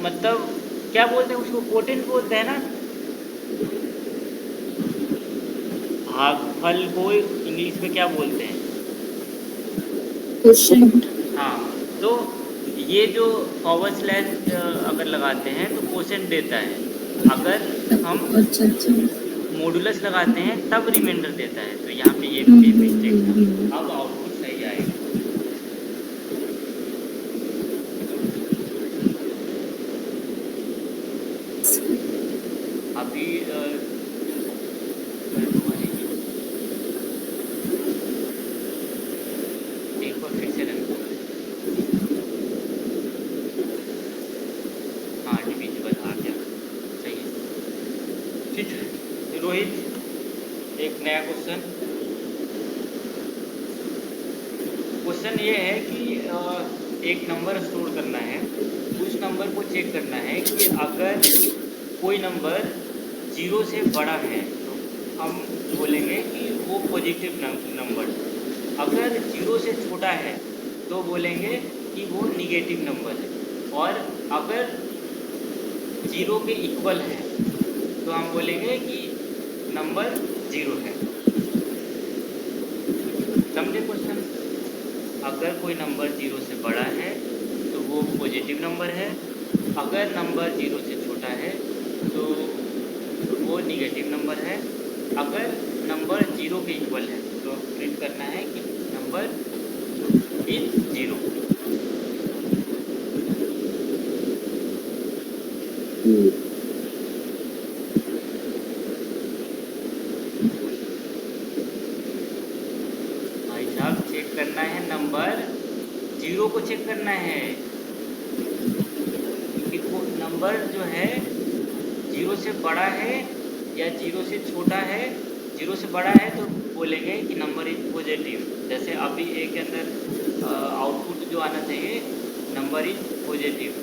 मतलब क्या बोलते हैं उसको, पोटेंट बोलते हैं ना। भागफल को इंग्लिश में क्या बोलते हैं? क्वेश्चन। हाँ, तो ये जो फॉरवर्ड स्लैश अगर लगाते हैं तो क्वोशेंट देता है, अगर हम अच्छा अच्छा। मॉडुलस लगाते हैं तब रिमाइंडर देता है। तो यहाँ पे ये मिस्टेक था। हम्म। अब आउटपुट सही आएगा। अभी एक बार फिर से रन करो। हाँ, डिविजिबल आ गया, सही है। ठीक है, तो रोहित एक नया क्वेश्चन ये है कि एक नंबर स्टोर करना है, उस नंबर को चेक करना है कि अगर कोई नंबर 0 से बड़ा है तो हम बोलेंगे कि वो पॉजिटिव नंबर, अगर 0 से छोटा है तो बोलेंगे कि वो निगेटिव नंबर है, और अगर 0 के इक्वल है तो हम बोलेंगे कि नंबर 0 है। समझे क्वेश्चन? अगर कोई नंबर 0 से बड़ा है तो वो पॉजिटिव नंबर है, अगर नंबर 0 से छोटा है तो वो निगेटिव नंबर है, अगर नंबर 0 के इक्वल है तो प्रिंट करना है कि नंबर इज 0। भाई साहब, चेक करना है नंबर 0 को चेक करना है, कि वो नंबर जो है 0 से बड़ा है या 0 से छोटा है। 0 से बड़ा है तो बोलेंगे कि नंबर इज पॉजिटिव, जैसे अभी ए के अंदर आउटपुट जो आना चाहिए नंबर इज पॉजिटिव।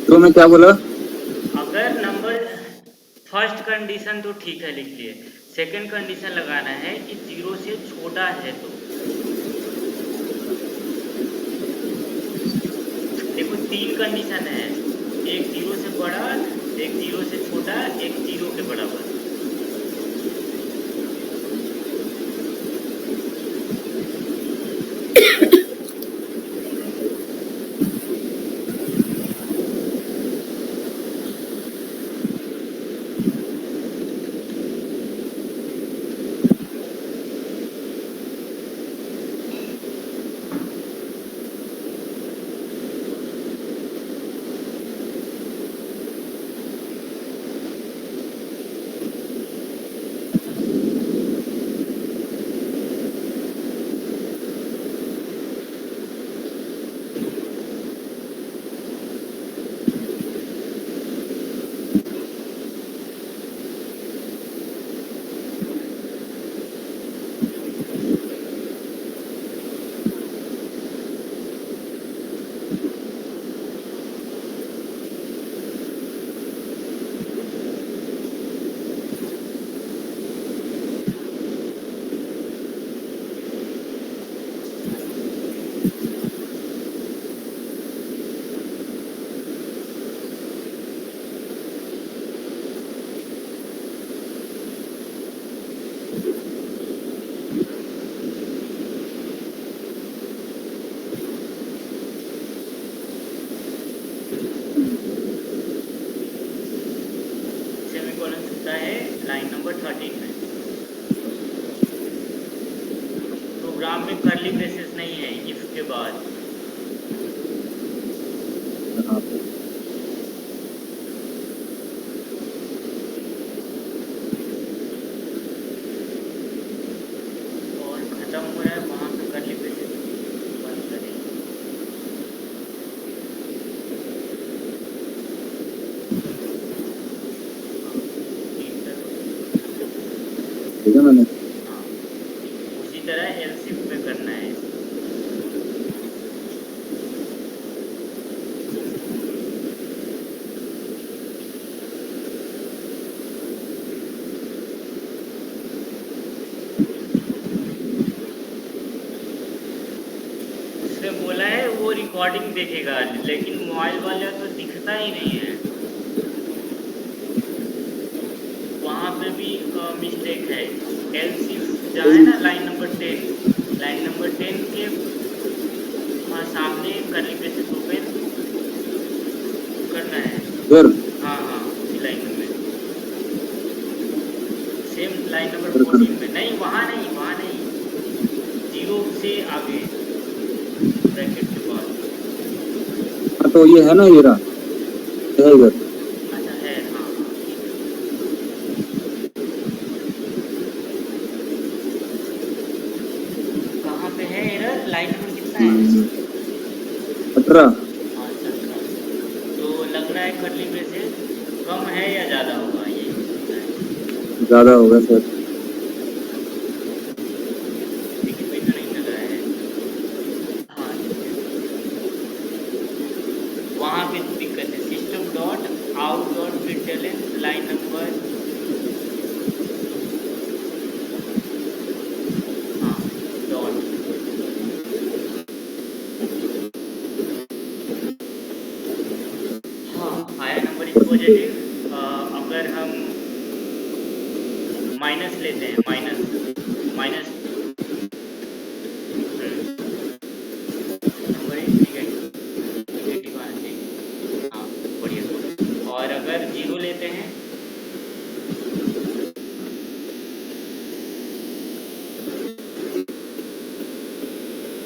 तो मैं क्या बोला? अगर नंबर फर्स्ट कंडीशन तो ठीक है, लिख लिए। सेकंड कंडीशन लगाना है कि 0 से छोटा है तो देखो 3 कंडीशन है, एक 0 से बड़ा, एक 0 से छोटा, एक 0 के बराबर। सेमीकोलन छूटा है लाइन नंबर 13 में। प्रोग्राम में कर्ली ब्रेसेस नहीं है इफ के बाद। और खत्म हो ठीक है मैंने। हाँ, उसी तरह एलसीएम में करना है। उसने बोला है वो रिकॉर्डिंग देखेगा, लेकिन मोबाइल वाले तो दिखता ही नहीं है। वहाँ पे भी मिस्टेक है। एलसी जहाँ है ना लाइन नंबर 10, लाइन नंबर 10 के सामने कर्ली ब्रेसेस ओपन करना है। सर हाँ हाँ, उसी लाइन में, सेम लाइन नंबर सर 14 में। नहीं वहाँ नहीं, वहाँ नहीं, जीरो से आगे ब्रैकेट के बाद। हाँ तो ये है ना, ये रहा, ये है इधर। अच्छा है, हाँ हाँ ठीक है। कहाँ पे है एरर? लाइन नंबर कितना है? 18। हाँ 17। तो लग रहा है कर्ली ब्रेसेस कम है या ज़्यादा होगा, ये पूछना है। ज्यादा होगा सर। दिख में तो नहीं लग रहा है। हाँ ठीक है। वहाँ पे दिक्कत है। System dot out dot println line number, हाँ डॉट, हाँ आया नंबर इज पॉजिटिव। अगर हम माइनस लेते हैं, minus minus number is negative, negative आना चाहिए। हाँ बढ़िया। और अगर जीरो लेते हैं,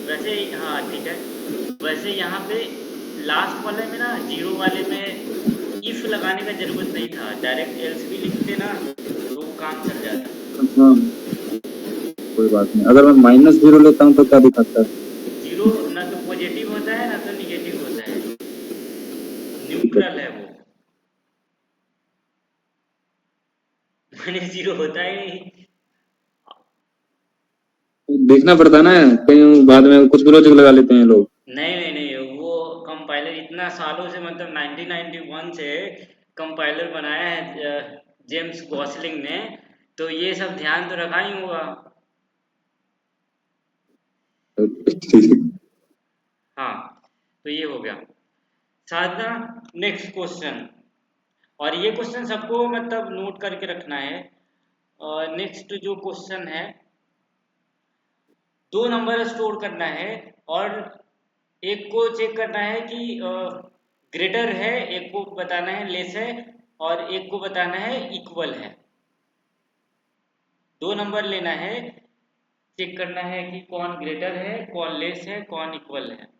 वैसे हाँ ठीक है। वैसे यहाँ पे लास्ट वाले में ना, जीरो वाले में इफ लगाने का जरूरत नहीं था, डायरेक्ट एल्स भी लिखते ना तो काम चल जाता। हाँ कोई बात नहीं, अगर मैं -0 लेता हूँ तो क्या दिखाता है? जीरो ना तो पॉजिटिव होता है ना तो निगेटिव होता है, न्यूट्रल है वो। मैंने जीरो होता ही नहीं। देखना पड़ता है ना, कहीं बाद में कुछ भी लॉजिक लगा लेते हैं लोग। नहीं नहीं नहीं, वो कंपाइलर इतना सालों से, मतलब 1991 से कंपाइलर बनाया है जेम्स गॉसलिंग ने, तो ये सब ध्यान तो रखा ही होगा। हाँ तो ये हो गया। साधना, नेक्स्ट क्वेश्चन। और ये क्वेश्चन सबको मतलब नोट करके रखना है। नेक्स्ट जो क्वेश्चन है, दो नंबर स्टोर करना है और एक को चेक करना है कि ग्रेटर है, एक को बताना है लेस है, और एक को बताना है इक्वल है। दो नंबर लेना है, चेक करना है कि कौन ग्रेटर है, कौन लेस है, कौन इक्वल है।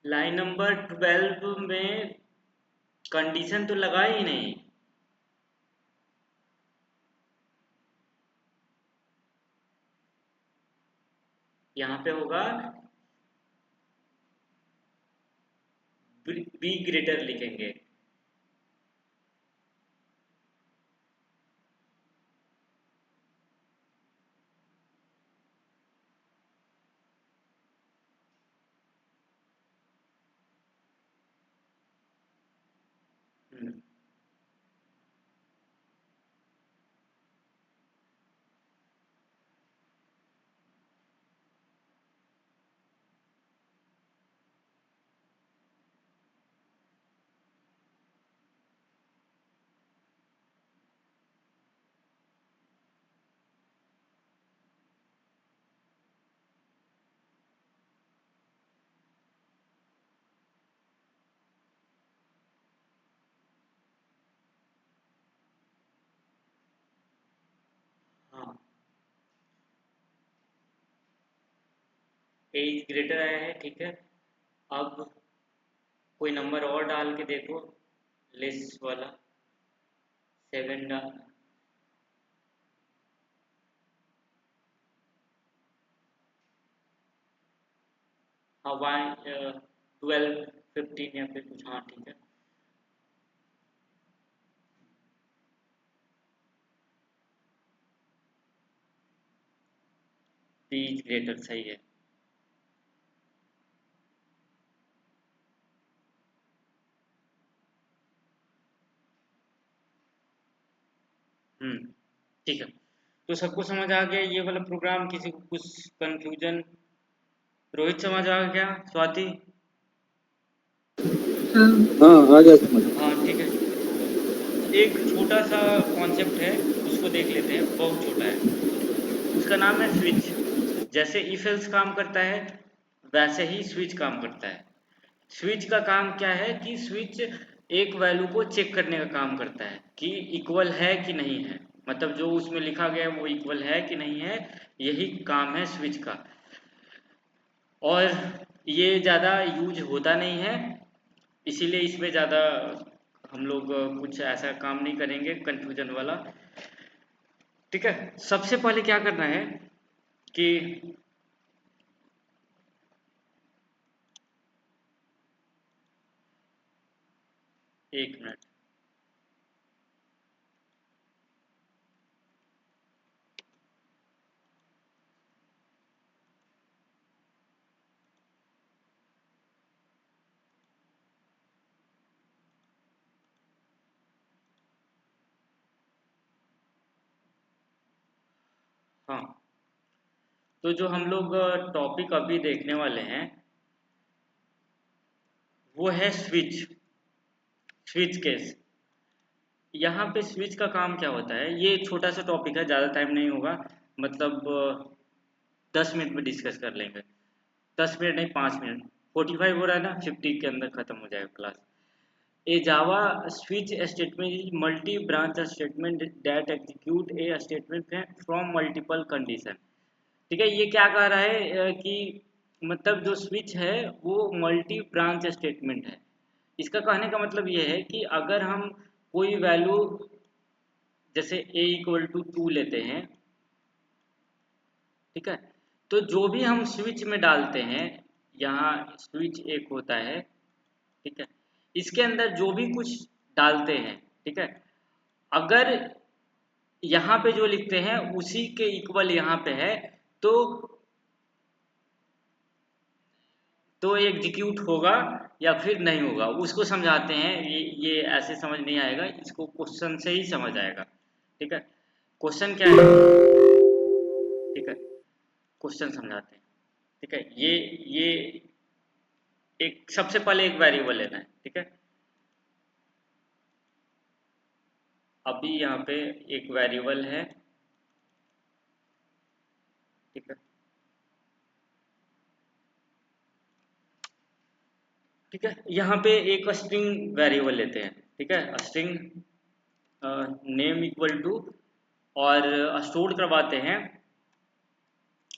लाइन नंबर 12 में कंडीशन तो लगा ही नहीं। यहाँ पे होगा बी ग्रेटर लिखेंगे। हम्म, हाँ, एज ग्रेटर आया है, ठीक है। अब कोई नंबर और डाल के देखो, लेस वाला 7 डाल। हाँ, 12 15 या फिर कुछ, हाँ ठीक है। एज ग्रेटर सही है। ठीक है। तो सबको समझ आ गया ये वाला प्रोग्राम? किसी को कुछ कंफ्यूजन? रोहित समझ आ गया? स्वाति? हाँ। हाँ, आ गया समझ। हाँ ठीक है। एक छोटा सा कॉन्सेप्ट है, उसको देख लेते हैं, बहुत छोटा है। उसका नाम है स्विच। जैसे इफ एल्स काम करता है, वैसे ही स्विच काम करता है। स्विच का काम क्या है कि स्विच एक वैल्यू को चेक करने का काम करता है कि इक्वल है कि नहीं है, मतलब जो उसमें लिखा गया है वो इक्वल है कि नहीं है, यही काम है स्विच का। और ये ज़्यादा यूज होता नहीं है, इसीलिए इसमें ज़्यादा हम लोग कुछ ऐसा काम नहीं करेंगे कंफ्यूजन वाला। ठीक है, सबसे पहले क्या करना है कि एक मिनट, हाँ, तो जो हम लोग टॉपिक अभी देखने वाले हैं वो है स्विच। Switch case. यहाँ पे स्विच का काम क्या होता है, ये छोटा सा टॉपिक है, ज़्यादा टाइम नहीं होगा, मतलब 10 मिनट में डिस्कस कर लेंगे। 10 मिनट नहीं, 5 मिनट। 45 हो रहा है ना, 50 के अंदर खत्म हो जाएगा class. A Java switch statement is multi branch statement that execute A statement from multiple condition. ठीक है, ये क्या कह रहा है कि मतलब जो स्विच है वो मल्टी ब्रांच स्टेटमेंट है। इसका कहने का मतलब ये है कि अगर हम कोई वैल्यू जैसे a इक्वल टू 2 लेते हैं, ठीक है, तो जो भी हम स्विच में डालते हैं, यहाँ स्विच एक होता है, ठीक है, इसके अंदर जो भी कुछ डालते हैं, ठीक है, अगर यहाँ पे जो लिखते हैं उसी के इक्वल यहाँ पे है, तो एग्जीक्यूट होगा या फिर नहीं होगा, उसको समझाते हैं। ये ऐसे समझ नहीं आएगा, इसको क्वेश्चन से ही समझ आएगा। ठीक है, क्वेश्चन क्या है, ठीक है, क्वेश्चन समझाते हैं। ठीक है, ये एक सबसे पहले एक वेरिएबल लेना है, ठीक है। अभी यहाँ पे एक वेरिएबल है, ठीक है, ठीक है, यहाँ पे एक स्ट्रिंग वेरिएबल लेते हैं, ठीक है, स्ट्रिंग नेम इक्वल टू, और स्टोर करवाते हैं,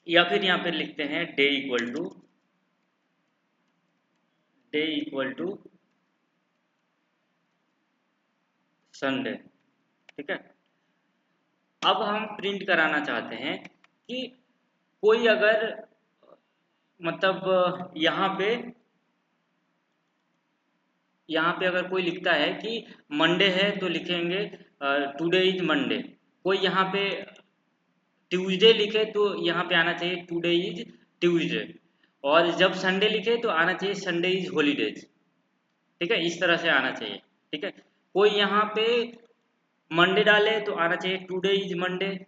या फिर यहाँ पे लिखते हैं day equal to day equal to Sunday. ठीक है, अब हम प्रिंट कराना चाहते हैं कि कोई अगर मतलब यहाँ पे अगर कोई लिखता है कि मंडे है तो लिखेंगे टुडे इज मंडे। कोई यहाँ पे ट्यूसडे लिखे तो यहाँ पे आना चाहिए टुडे इज ट्यूसडे। और जब संडे लिखे तो आना चाहिए संडे इज हॉलीडेज। ठीक है, इस तरह से आना चाहिए। ठीक है, कोई यहाँ पे मंडे डाले तो आना चाहिए टुडे इज मंडे।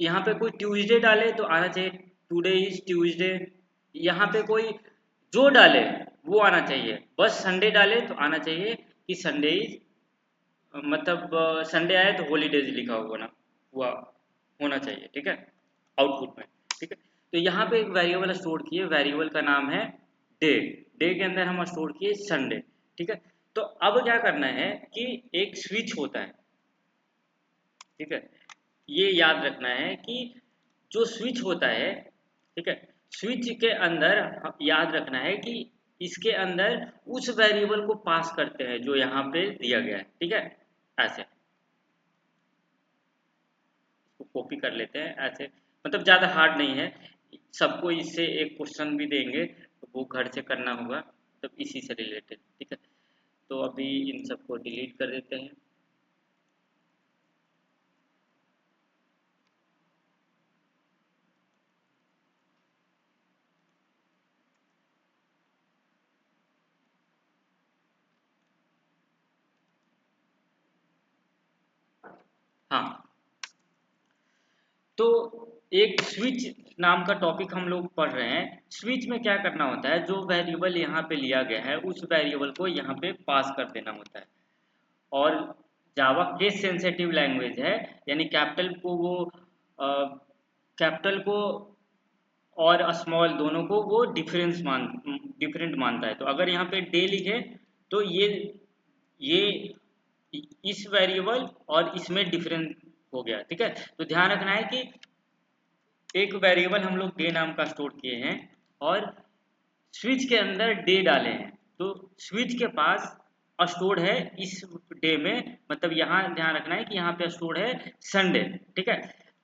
यहाँ पे कोई ट्यूसडे डाले तो आना चाहिए टुडे इज ट्यूसडे। यहाँ पे कोई जो डाले वो आना चाहिए। बस संडे डाले तो आना चाहिए कि संडे इज मतलब संडे आए तो हॉलीडेज लिखा हुआ होना चाहिए। ठीक है, आउटपुट में। ठीक है, तो यहाँ पे एक वेरिएबल स्टोर किए, वेरिएबल का नाम है डे। डे के अंदर हम स्टोर किए संडे। ठीक है, तो अब क्या करना है कि एक स्विच होता है। ठीक है, ये याद रखना है कि जो स्विच होता है, ठीक है, स्विच के अंदर याद रखना है कि इसके अंदर उस वेरिएबल को पास करते हैं जो यहाँ पे दिया गया है। ठीक है, ऐसे इसको कॉपी कर लेते हैं ऐसे, मतलब ज़्यादा हार्ड नहीं है। सबको इससे एक क्वेश्चन भी देंगे तो वो घर से करना होगा, तो इसी से रिलेटेड। ठीक है, तो अभी इन सबको डिलीट कर देते हैं। हाँ, तो एक स्विच नाम का टॉपिक हम लोग पढ़ रहे हैं। स्विच में क्या करना होता है, जो वेरिएबल यहाँ पे लिया गया है उस वेरिएबल को यहाँ पे पास कर देना होता है। और जावा केस सेंसिटिव लैंग्वेज है, यानी कैपिटल को और स्मॉल दोनों को वो डिफरेंट मानता है। तो अगर यहाँ पे डे लिखे तो ये इस वेरिएबल और इसमें डिफरेंस हो गया। ठीक है, तो ध्यान रखना है कि एक वेरिएबल हम लोग डे नाम का स्टोर किए हैं और स्विच के अंदर डे डाले हैं, तो स्विच के पास स्टोर है इस डे में, मतलब यहाँ ध्यान रखना है कि यहाँ पे स्टोर है संडे। ठीक है,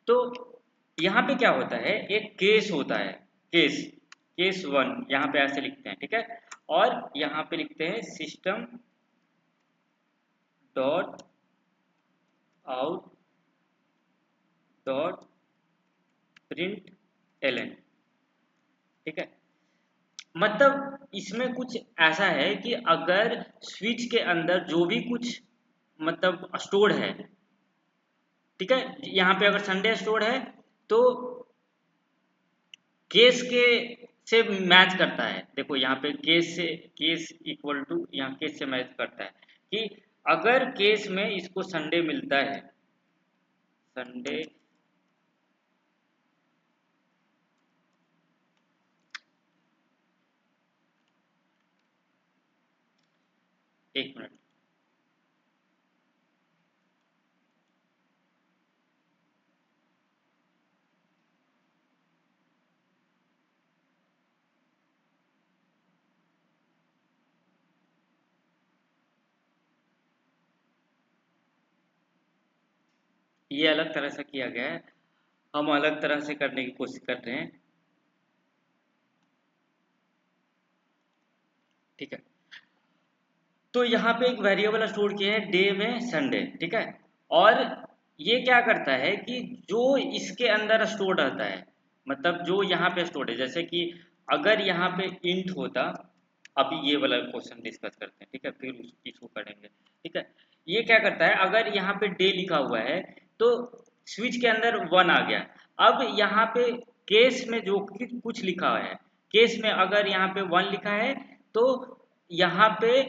तो यहाँ पे क्या होता है, एक केस होता है, केस 1 यहाँ पे ऐसे लिखते हैं। ठीक है, और यहाँ पे लिखते हैं system dot out dot println. ठीक है, मतलब इसमें कुछ ऐसा है कि अगर स्विच के अंदर जो भी कुछ मतलब स्टोर है, ठीक है, यहाँ पे अगर संडे स्टोर है तो केस के से मैच करता है। देखो यहाँ पे केस इक्वल टू यहाँ केस से मैच करता है कि अगर केस में इसको संडे मिलता है, संडे एक मिनट, ये अलग तरह से किया गया है, हम अलग तरह से करने की कोशिश कर रहे हैं। ठीक है, तो यहाँ पे एक वेरिएबल स्टोर किया है डे में संडे। ठीक है, और ये क्या करता है कि जो इसके अंदर स्टोर रहता है, मतलब जो यहाँ पे स्टोर है, जैसे कि अगर यहाँ पे इंट होता, अभी ये वाला क्वेश्चन डिस्कस करते हैं। ठीक है, फिर इसको करेंगे। ठीक है, ये क्या करता है, अगर यहाँ पे डे लिखा हुआ है तो स्विच के अंदर 1 आ गया। अब यहाँ पे केस में जो कुछ लिखा हुआ है, केस में अगर यहाँ पे 1 लिखा है तो यहाँ पे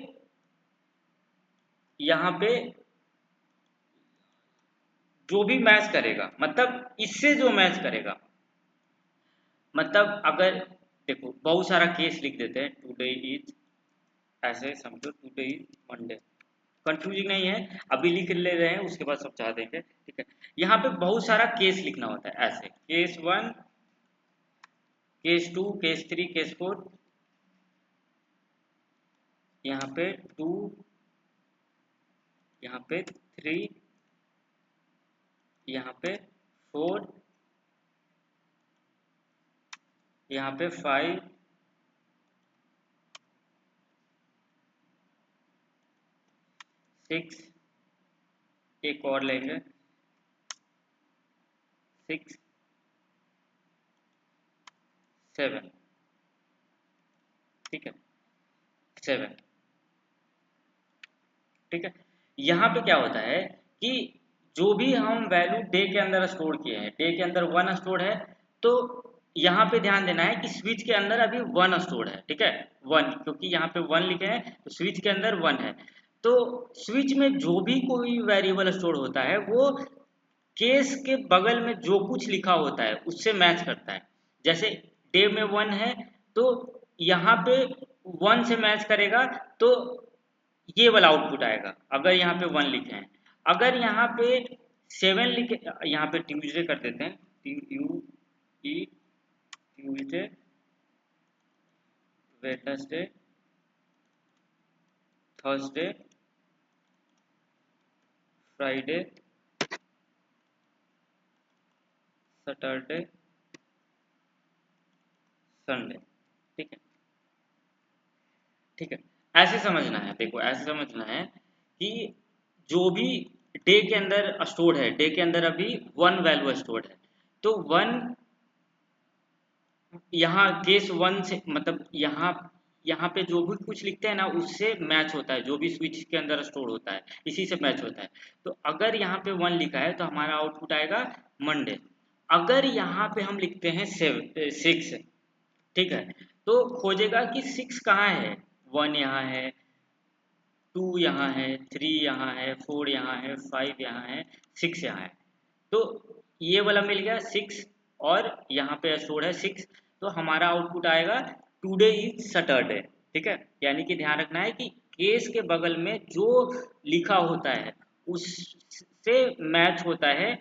जो भी मैच करेगा, मतलब इससे जो मैच करेगा, मतलब अगर देखो बहुत सारा केस लिख देते हैं, टुडे इज, ऐसे समझो टुडे इज मंडे, कंफ्यूजिंग नहीं है, अभी लिख ले रहे हैं उसके बाद समझा देंगे। ठीक है, यहाँ पे बहुत सारा केस लिखना होता है, ऐसे केस 1 केस 2 केस 3 केस 4, यहाँ पे 2, यहाँ पे 3, यहाँ पे 4, यहाँ पे 5, 6, एक और लेंगे 6, 7, ठीक है 7, ठीक है। यहाँ पे क्या होता है कि जो भी हम वैल्यू डे के अंदर स्टोर किए हैं, डे के अंदर 1 स्टोर है, तो यहाँ पे ध्यान देना है कि स्विच के अंदर अभी 1 स्टोर है, ठीक है 1, क्योंकि यहाँ पे 1 लिखे हैं तो स्विच के अंदर 1 है। तो स्विच में जो भी कोई वेरिएबल स्टोर होता है वो केस के बगल में जो कुछ लिखा होता है उससे मैच करता है। जैसे डे में 1 है तो यहाँ पे 1 से मैच करेगा तो ये वाला आउटपुट आएगा अगर यहाँ पे 1 लिखे हैं। अगर यहाँ पे 7 लिखे, यहाँ पे ट्यूजडे कर देते हैं, TUE, Tuesday, Wednesday, Thursday, Friday, Saturday, Sunday, ठीक है ठीक है। ऐसे समझना है, देखो ऐसे समझना है कि जो भी डे के अंदर स्टोर है, डे के अंदर अभी 1 वैल्यू स्टोर है, तो 1 यहाँ केस 1 से मतलब यहाँ पे जो भी कुछ लिखते हैं ना उससे मैच होता है, जो भी स्विच के अंदर स्टोर होता है इसी से मैच होता है। तो अगर यहाँ पे 1 लिखा है तो हमारा आउटपुट आएगा मंडे। अगर यहाँ पे हम लिखते हैं 6, ठीक है, तो खोजेगा कि 6 कहाँ है, 1 यहाँ है, 2 यहाँ है, 3 यहाँ है, 4 यहाँ है, 5 यहाँ है, 6 यहाँ है। तो ये वाला मिल गया 6 और यहाँ पे स्टोर है 6, तो हमारा आउटपुट आएगा टुडे इज सैटरडे, ठीक है। यानी कि ध्यान रखना है कि केस के बगल में जो लिखा होता है उससे मैच होता है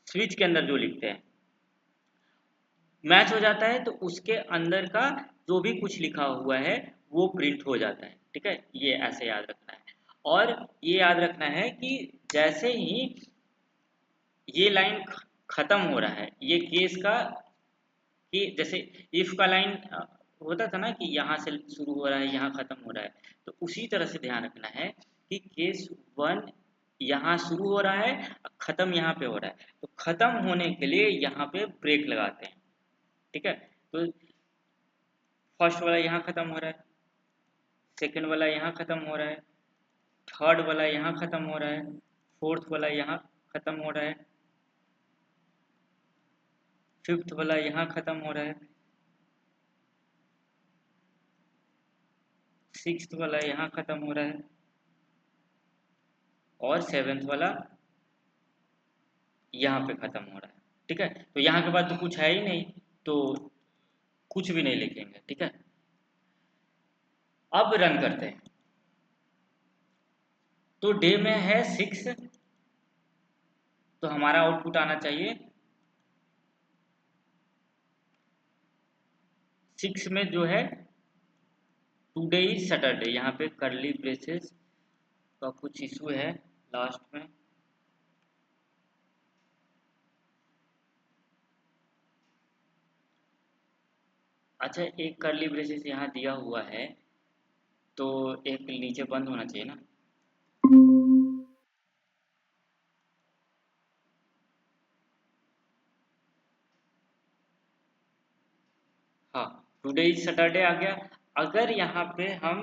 स्विच के अंदर जो लिखते हैं, मैच हो जाता है तो उसके अंदर का जो भी कुछ लिखा हुआ है वो प्रिंट हो जाता है, ठीक है। ये ऐसे याद रखना है। और ये याद रखना है कि जैसे ही ये लाइन खत्म हो रहा है, ये केस का कि जैसे इफ का लाइन होता था ना कि यहाँ से शुरू हो रहा है यहाँ खत्म हो रहा है, तो उसी तरह से ध्यान रखना है कि केस 1 यहाँ शुरू हो रहा है, खत्म यहाँ पे हो रहा है, तो खत्म होने के लिए यहाँ पे ब्रेक लगाते हैं, ठीक है। तो फर्स्ट वाला यहाँ खत्म हो रहा है, सेकंड वाला यहाँ खत्म हो रहा है, थर्ड वाला यहाँ खत्म हो रहा है, फोर्थ वाला यहाँ खत्म हो रहा है, फिफ्थ वाला यहाँ खत्म हो रहा है, सिक्स्थ वाला यहाँ खत्म हो रहा है और सेवेंथ वाला यहाँ पे खत्म हो रहा है, ठीक है। तो यहाँ के बाद तो कुछ है ही नहीं, तो कुछ भी नहीं लिखेंगे, ठीक है। अब रन करते हैं, तो डे में है 6, तो हमारा आउटपुट आना चाहिए 6 में जो है टुडे इज सैटरडे। यहाँ पे करली ब्रेसेस का कुछ इशू है लास्ट में, अच्छा एक करली ब्रेसेस यहाँ दिया हुआ है तो एक नीचे बंद होना चाहिए ना। हाँ, टुडे इज सैटरडे आ गया। अगर यहाँ पे हम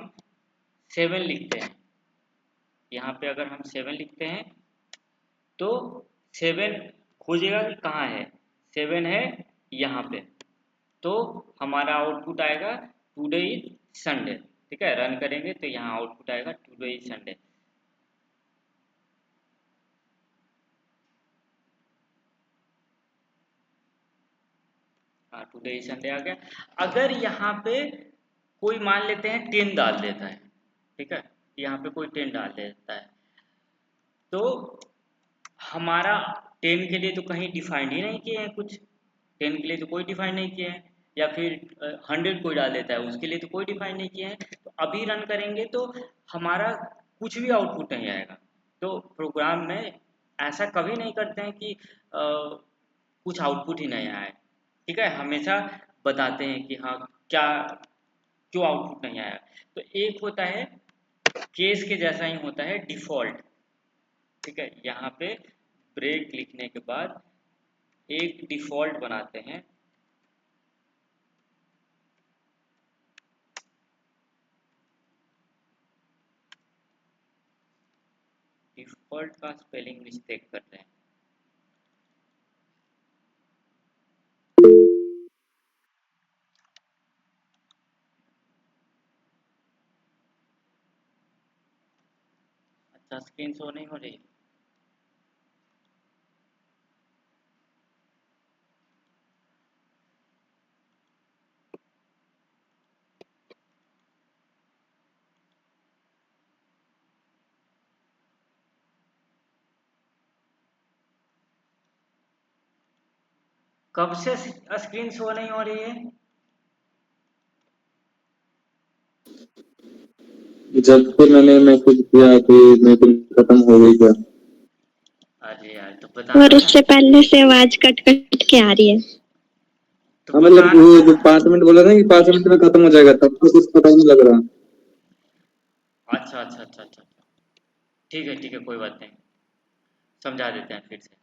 7 लिखते हैं, यहाँ पे अगर हम 7 लिखते हैं तो 7 खोजेगा कि कहाँ है, 7 है यहाँ पे, तो हमारा आउटपुट आएगा टुडे इज संडे, ठीक है। रन करेंगे तो यहाँ आउटपुट आएगा टुडे इज संडे। हाँ, टुडे इज संडे आ गया। अगर यहाँ पे कोई मान लेते हैं 10 डाल देता है, ठीक है, यहाँ पे कोई 10 डाल देता है, तो हमारा 10 के लिए तो कहीं डिफाइंड ही नहीं किए हैं कुछ, 10 के लिए तो कोई डिफाइंड नहीं किए हैं, या फिर 100 कोई डाल देता है, उसके लिए तो कोई डिफाइन नहीं किया है। तो अभी रन करेंगे तो हमारा कुछ भी आउटपुट नहीं आएगा। तो प्रोग्राम में ऐसा कभी नहीं करते हैं कि कुछ आउटपुट ही नहीं आए, ठीक है, हमेशा बताते हैं कि हाँ क्या क्यों आउटपुट नहीं आया। तो एक होता है केस के जैसा ही होता है डिफ़ॉल्ट, ठीक है, यहाँ पे ब्रेक लिखने के बाद एक डिफ़ॉल्ट बनाते हैं। डिफ़ॉल्ट का स्पेलिंग मिस्टेक कर रहे हैं। अच्छा, स्क्रीन शो नहीं हो रही। कब से स्क्रीन शो नहीं हो रही है? जब से मैंने मैसेज किया कि मीटिंग खत्म हो गई क्या? अरे यार, तो बताना और था। उससे पहले से आवाज कट कट के आ रही है। तो हाँ मतलब बताना वो था जो ना। 5 मिनट बोला ना कि 5 मिनट में खत्म हो जाएगा, तब तो कुछ पता ही नहीं लग रहा। अच्छा अच्छा अच्छा अच्छा अच्छा। ठीक है, कोई बात नहीं, समझा देते हैं फिर से।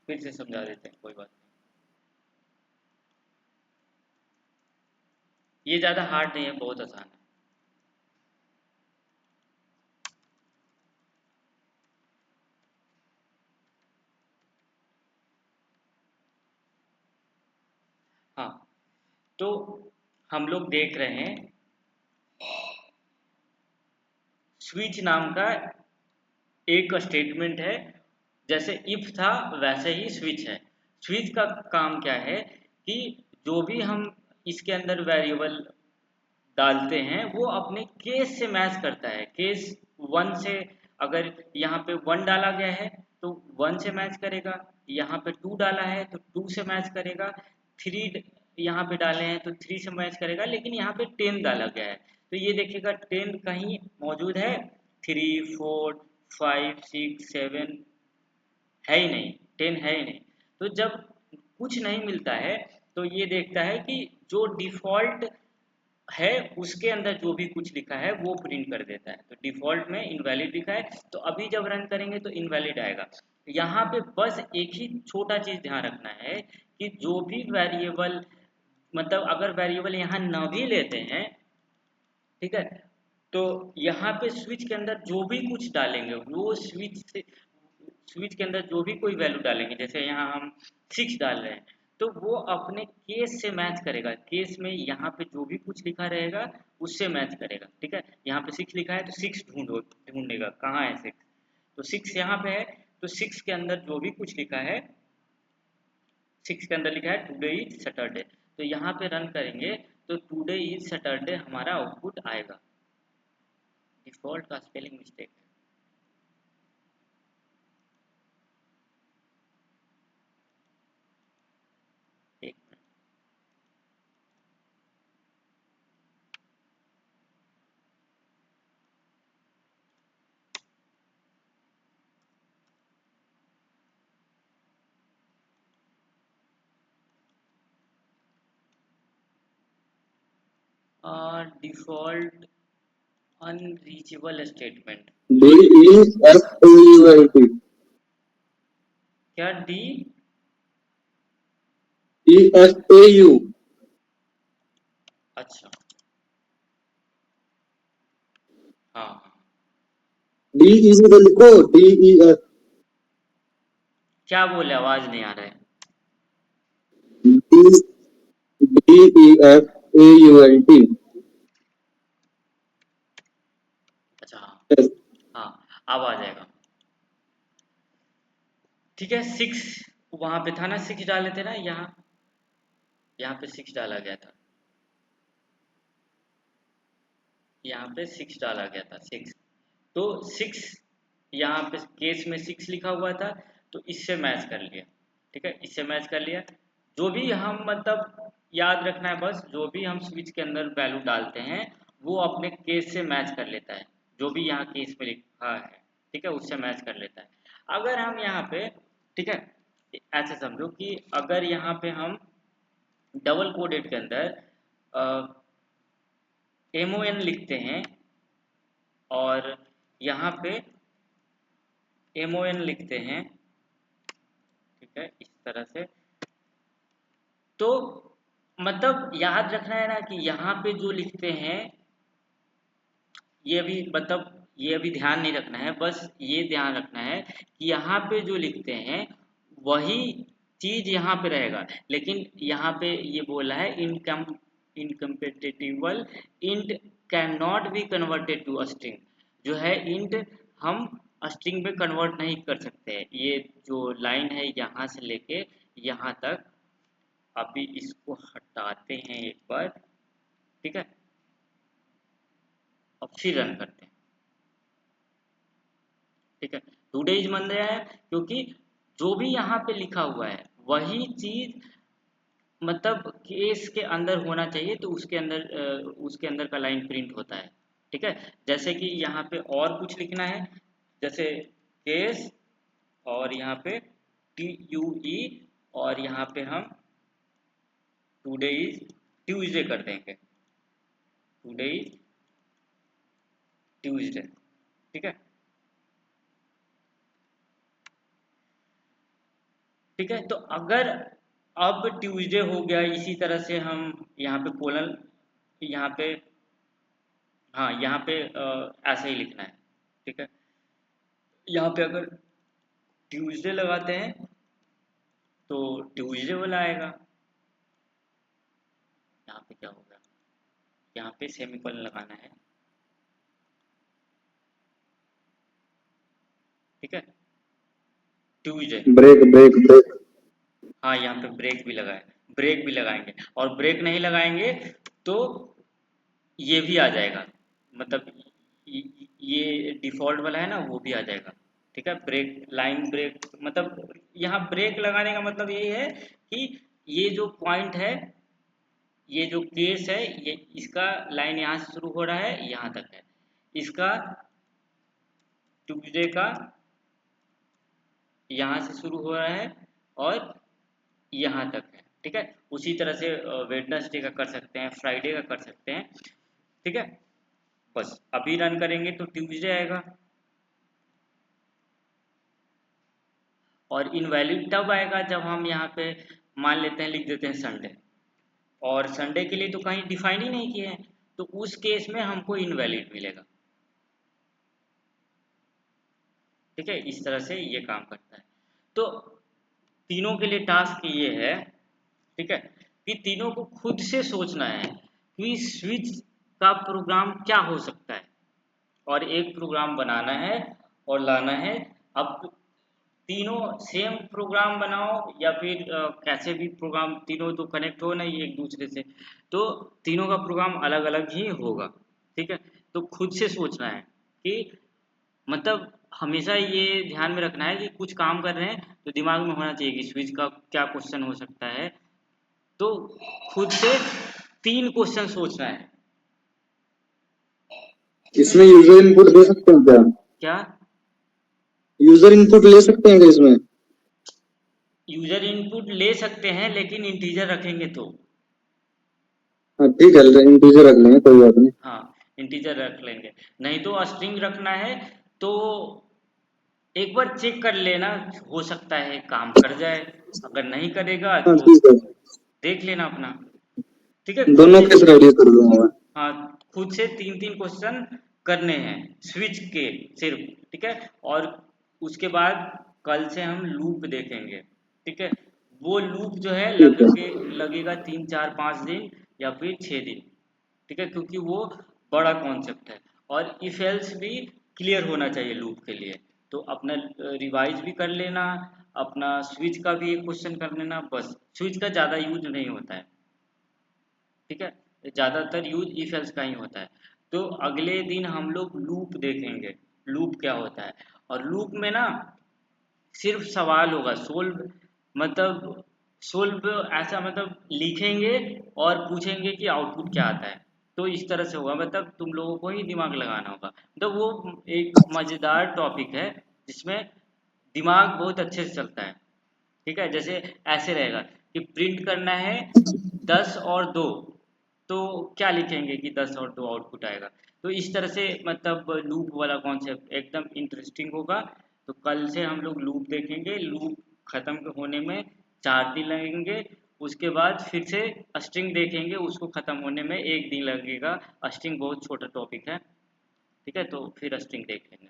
फिर से समझा देते हैं, कोई बात नहीं। ये ज़्यादा हार्ड नहीं है, बहुत आसान है। हाँ, तो हम लोग देख रहे हैं स्विच नाम का एक स्टेटमेंट है। जैसे इफ था वैसे ही स्विच है। स्विच का काम क्या है कि जो भी हम इसके अंदर वेरिएबल डालते हैं वो अपने केस से मैच करता है। केस 1 से अगर यहाँ पे 1 डाला गया है तो 1 से मैच करेगा, यहाँ पे 2 डाला है तो 2 से मैच करेगा, 3 यहाँ पे डाले हैं तो 3 से मैच करेगा, लेकिन यहाँ पे 10 डाला गया है तो ये देखिएगा 10 कहीं मौजूद है, 3 4 5 6 7 है ही नहीं, 10 है ही नहीं। तो जब कुछ नहीं मिलता है तो ये देखता है कि जो डिफ़ॉल्ट है उसके अंदर जो भी कुछ लिखा है वो प्रिंट कर देता है। तो डिफ़ॉल्ट में इनवैलिड लिखा है तो अभी जब रन करेंगे तो इनवैलिड आएगा। यहाँ पे बस एक ही छोटा चीज़ ध्यान रखना है कि जो भी वेरिएबल, मतलब अगर वेरिएबल यहाँ न भी लेते हैं, ठीक है, तो यहाँ पे स्विच के अंदर जो भी कुछ डालेंगे वो स्विच के अंदर जो भी कोई वैल्यू डालेंगे, जैसे यहाँ हम 6 डाल रहे हैं तो वो अपने केस से मैच करेगा। केस में यहाँ पे जो भी कुछ लिखा रहेगा उससे मैच करेगा, ठीक है। यहाँ पे 6 लिखा है तो 6 ढूंढेगा कहाँ है 6, तो 6 यहाँ पे है तो 6 के अंदर जो भी कुछ लिखा है, 6 के अंदर लिखा है टुडे इज सैटरडे, तो यहाँ पे रन करेंगे तो टुडे इज सैटरडे हमारा आउटपुट आएगा। डिफ़ॉल्ट का स्पेलिंग मिस्टेक है। एक minute. Default unreachable statement. DEFAULT। क्या डी? EFAU। अच्छा, हाँ हाँ। DE तो लिखो, DEF। क्या बोले, आवाज नहीं आ रहा है। DEFAULT। अच्छा हाँ हाँ, अब आ जाएगा। ठीक है, 6 वहां पे था ना, 6 डाले थे ना, यहाँ पे 6 डाला गया था। यहाँ पे 6 डाला गया था, 6। तो 6 यहाँ पे केस में 6 लिखा हुआ था, तो इससे मैच कर लिया। ठीक है, इससे मैच कर लिया। जो भी हम मतलब याद रखना है बस, जो भी हम स्विच के अंदर वैल्यू डालते हैं वो अपने केस से मैच कर लेता है, जो भी यहाँ केस में लिखा है। ठीक है, उससे मैच कर लेता है। अगर हम यहाँ पे, ठीक है, ऐसे समझो कि अगर यहाँ पे हम डबल कोडेड के अंदर MON लिखते हैं और यहाँ पे MON लिखते हैं, ठीक है, इस तरह से, तो मतलब याद रखना है ना कि यहाँ पे जो लिखते हैं ये भी मतलब ये अभी ध्यान नहीं रखना है, बस ये ध्यान रखना है कि यहाँ पे जो लिखते हैं वही चीज यहाँ पे रहेगा। लेकिन यहाँ पे ये बोला है incompatible int can not be converted to string. जो है इंट हम स्ट्रिंग में कन्वर्ट नहीं कर सकते हैं। ये जो लाइन है यहाँ से लेके यहाँ तक, अभी इसको हटाते हैं एक बार, ठीक है, अब फिर रन करते हैं। ठीक है, 2 days बन रहा है क्योंकि जो भी यहाँ पे लिखा हुआ है वही चीज मतलब केस के अंदर होना चाहिए, तो उसके अंदर का लाइन प्रिंट होता है। ठीक है, जैसे कि यहाँ पे और कुछ लिखना है, जैसे केस और यहाँ पे TUE और यहाँ पे हम टुडे इज ट्यूजडे कर देंगे, टुडे इज ट्यूजडे। ठीक है, ठीक है, तो अगर अब ट्यूसडे हो गया, इसी तरह से हम यहाँ पे कोलन, यहाँ पे, हाँ यहाँ पे ऐसा ही लिखना है। ठीक है, यहाँ पे अगर ट्यूसडे लगाते हैं तो ट्यूसडे वाला आएगा। यहाँ पे क्या होगा, यहाँ पे सेमीकोलन लगाना है। ठीक है, ट्यूसडे, ब्रेक ब्रेक ब्रेक। हाँ यहाँ पे ब्रेक भी लगाए, ब्रेक भी लगाएंगे, और ब्रेक नहीं लगाएंगे तो ये भी आ जाएगा, मतलब ये डिफॉल्ट वाला है ना, वो भी आ जाएगा। ठीक है, ब्रेक, लाइन ब्रेक, मतलब यहाँ ब्रेक लगाने का मतलब ये है कि ये जो पॉइंट है, ये जो केस है, ये इसका लाइन यहाँ से शुरू हो रहा है यहाँ तक है, इसका ट्यूसडे का यहाँ से शुरू हो रहा है और यहाँ तक है। ठीक है, उसी तरह से वेडनेसडे का कर सकते हैं, फ्राइडे का कर सकते हैं। ठीक है, बस अभी रन करेंगे तो ट्यूसडे आएगा, और इनवैलिड तब आएगा जब हम यहाँ पे मान लेते हैं, लिख देते हैं संडे, और संडे के लिए तो कहीं डिफाइन ही नहीं किए हैं, तो उस केस में हमको इनवैलिड मिलेगा। ठीक है, इस तरह से ये काम करता है। तो तीनों के लिए टास्क ये है, ठीक है, कि तीनों को खुद से सोचना है कि स्विच का प्रोग्राम क्या हो सकता है, और एक प्रोग्राम बनाना है और लाना है। अब तीनों सेम प्रोग्राम बनाओ या फिर कैसे भी प्रोग्राम, तीनों तो कनेक्ट हो नहीं एक दूसरे से, तो तीनों का प्रोग्राम अलग अलग ही होगा। ठीक है, तो खुद से सोचना है कि मतलब हमेशा ये ध्यान में रखना है कि कुछ काम कर रहे हैं तो दिमाग में होना चाहिए कि स्विच का क्या क्वेश्चन हो सकता है, तो खुद से 3 क्वेश्चन सोचना है। इसमें यूजर इनपुट दे सकते हैं क्या? क्या यूजर इनपुट ले सकते हैं क्या इसमें? यूजर इनपुट ले सकते हैं, लेकिन इंटीजर रखेंगे तो। हाँ ठीक है, इंटीजर रख लेंगे, कोई बात नहीं। हाँ, इंटीजर रख लेंगे, नहीं तो स्ट्रिंग रखना है तो एक बार चेक कर लेना, हो सकता है काम कर जाए, अगर नहीं करेगा हाँ तो ठीक है, देख लेना अपना। ठीक है, खुद दोनों से, केस रेडी कर दूंगा मैं। हाँ खुद से 3 क्वेश्चन करने हैं स्विच के सिर्फ। ठीक है, और उसके बाद कल से हम लूप देखेंगे। ठीक है, वो लूप जो है ठीक है। लगेगा 3 4 5 दिन या फिर 6 दिन। ठीक है, क्योंकि वो बड़ा कॉन्सेप्ट है, और इफ एल्स भी क्लियर होना चाहिए लूप के लिए, तो अपना रिवाइज भी कर लेना, अपना स्विच का भी एक क्वेश्चन कर लेना, बस स्विच का ज़्यादा यूज नहीं होता है। ठीक है, ज़्यादातर यूज इफ एल्स का ही होता है। तो अगले दिन हम लोग लूप देखेंगे, लूप क्या होता है। और लूप में ना सिर्फ सवाल होगा, सोल्व ऐसा मतलब लिखेंगे और पूछेंगे कि आउटपुट क्या आता है। तो इस तरह से होगा, मतलब तुम लोगों को ही दिमाग लगाना होगा। तो वो एक मज़ेदार टॉपिक है जिसमें दिमाग बहुत अच्छे से चलता है। ठीक है, जैसे ऐसे रहेगा कि प्रिंट करना है 10 और 2, तो क्या लिखेंगे कि 10 और 2 आउटपुट आएगा। तो इस तरह से मतलब लूप वाला कॉन्सेप्ट एकदम इंटरेस्टिंग होगा। तो कल से हम लोग लूप देखेंगे। लूप खत्म होने में 4 दिन लगेंगे। उसके बाद फिर से स्ट्रिंग देखेंगे, उसको खत्म होने में 1 दिन लगेगा। स्ट्रिंग बहुत छोटा टॉपिक है। ठीक है, तो फिर स्ट्रिंग देख लेंगे।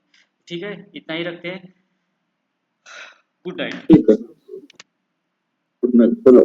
ठीक है, इतना ही रखते हैं। Good night. ठीक है, गुड नाइट, चलो।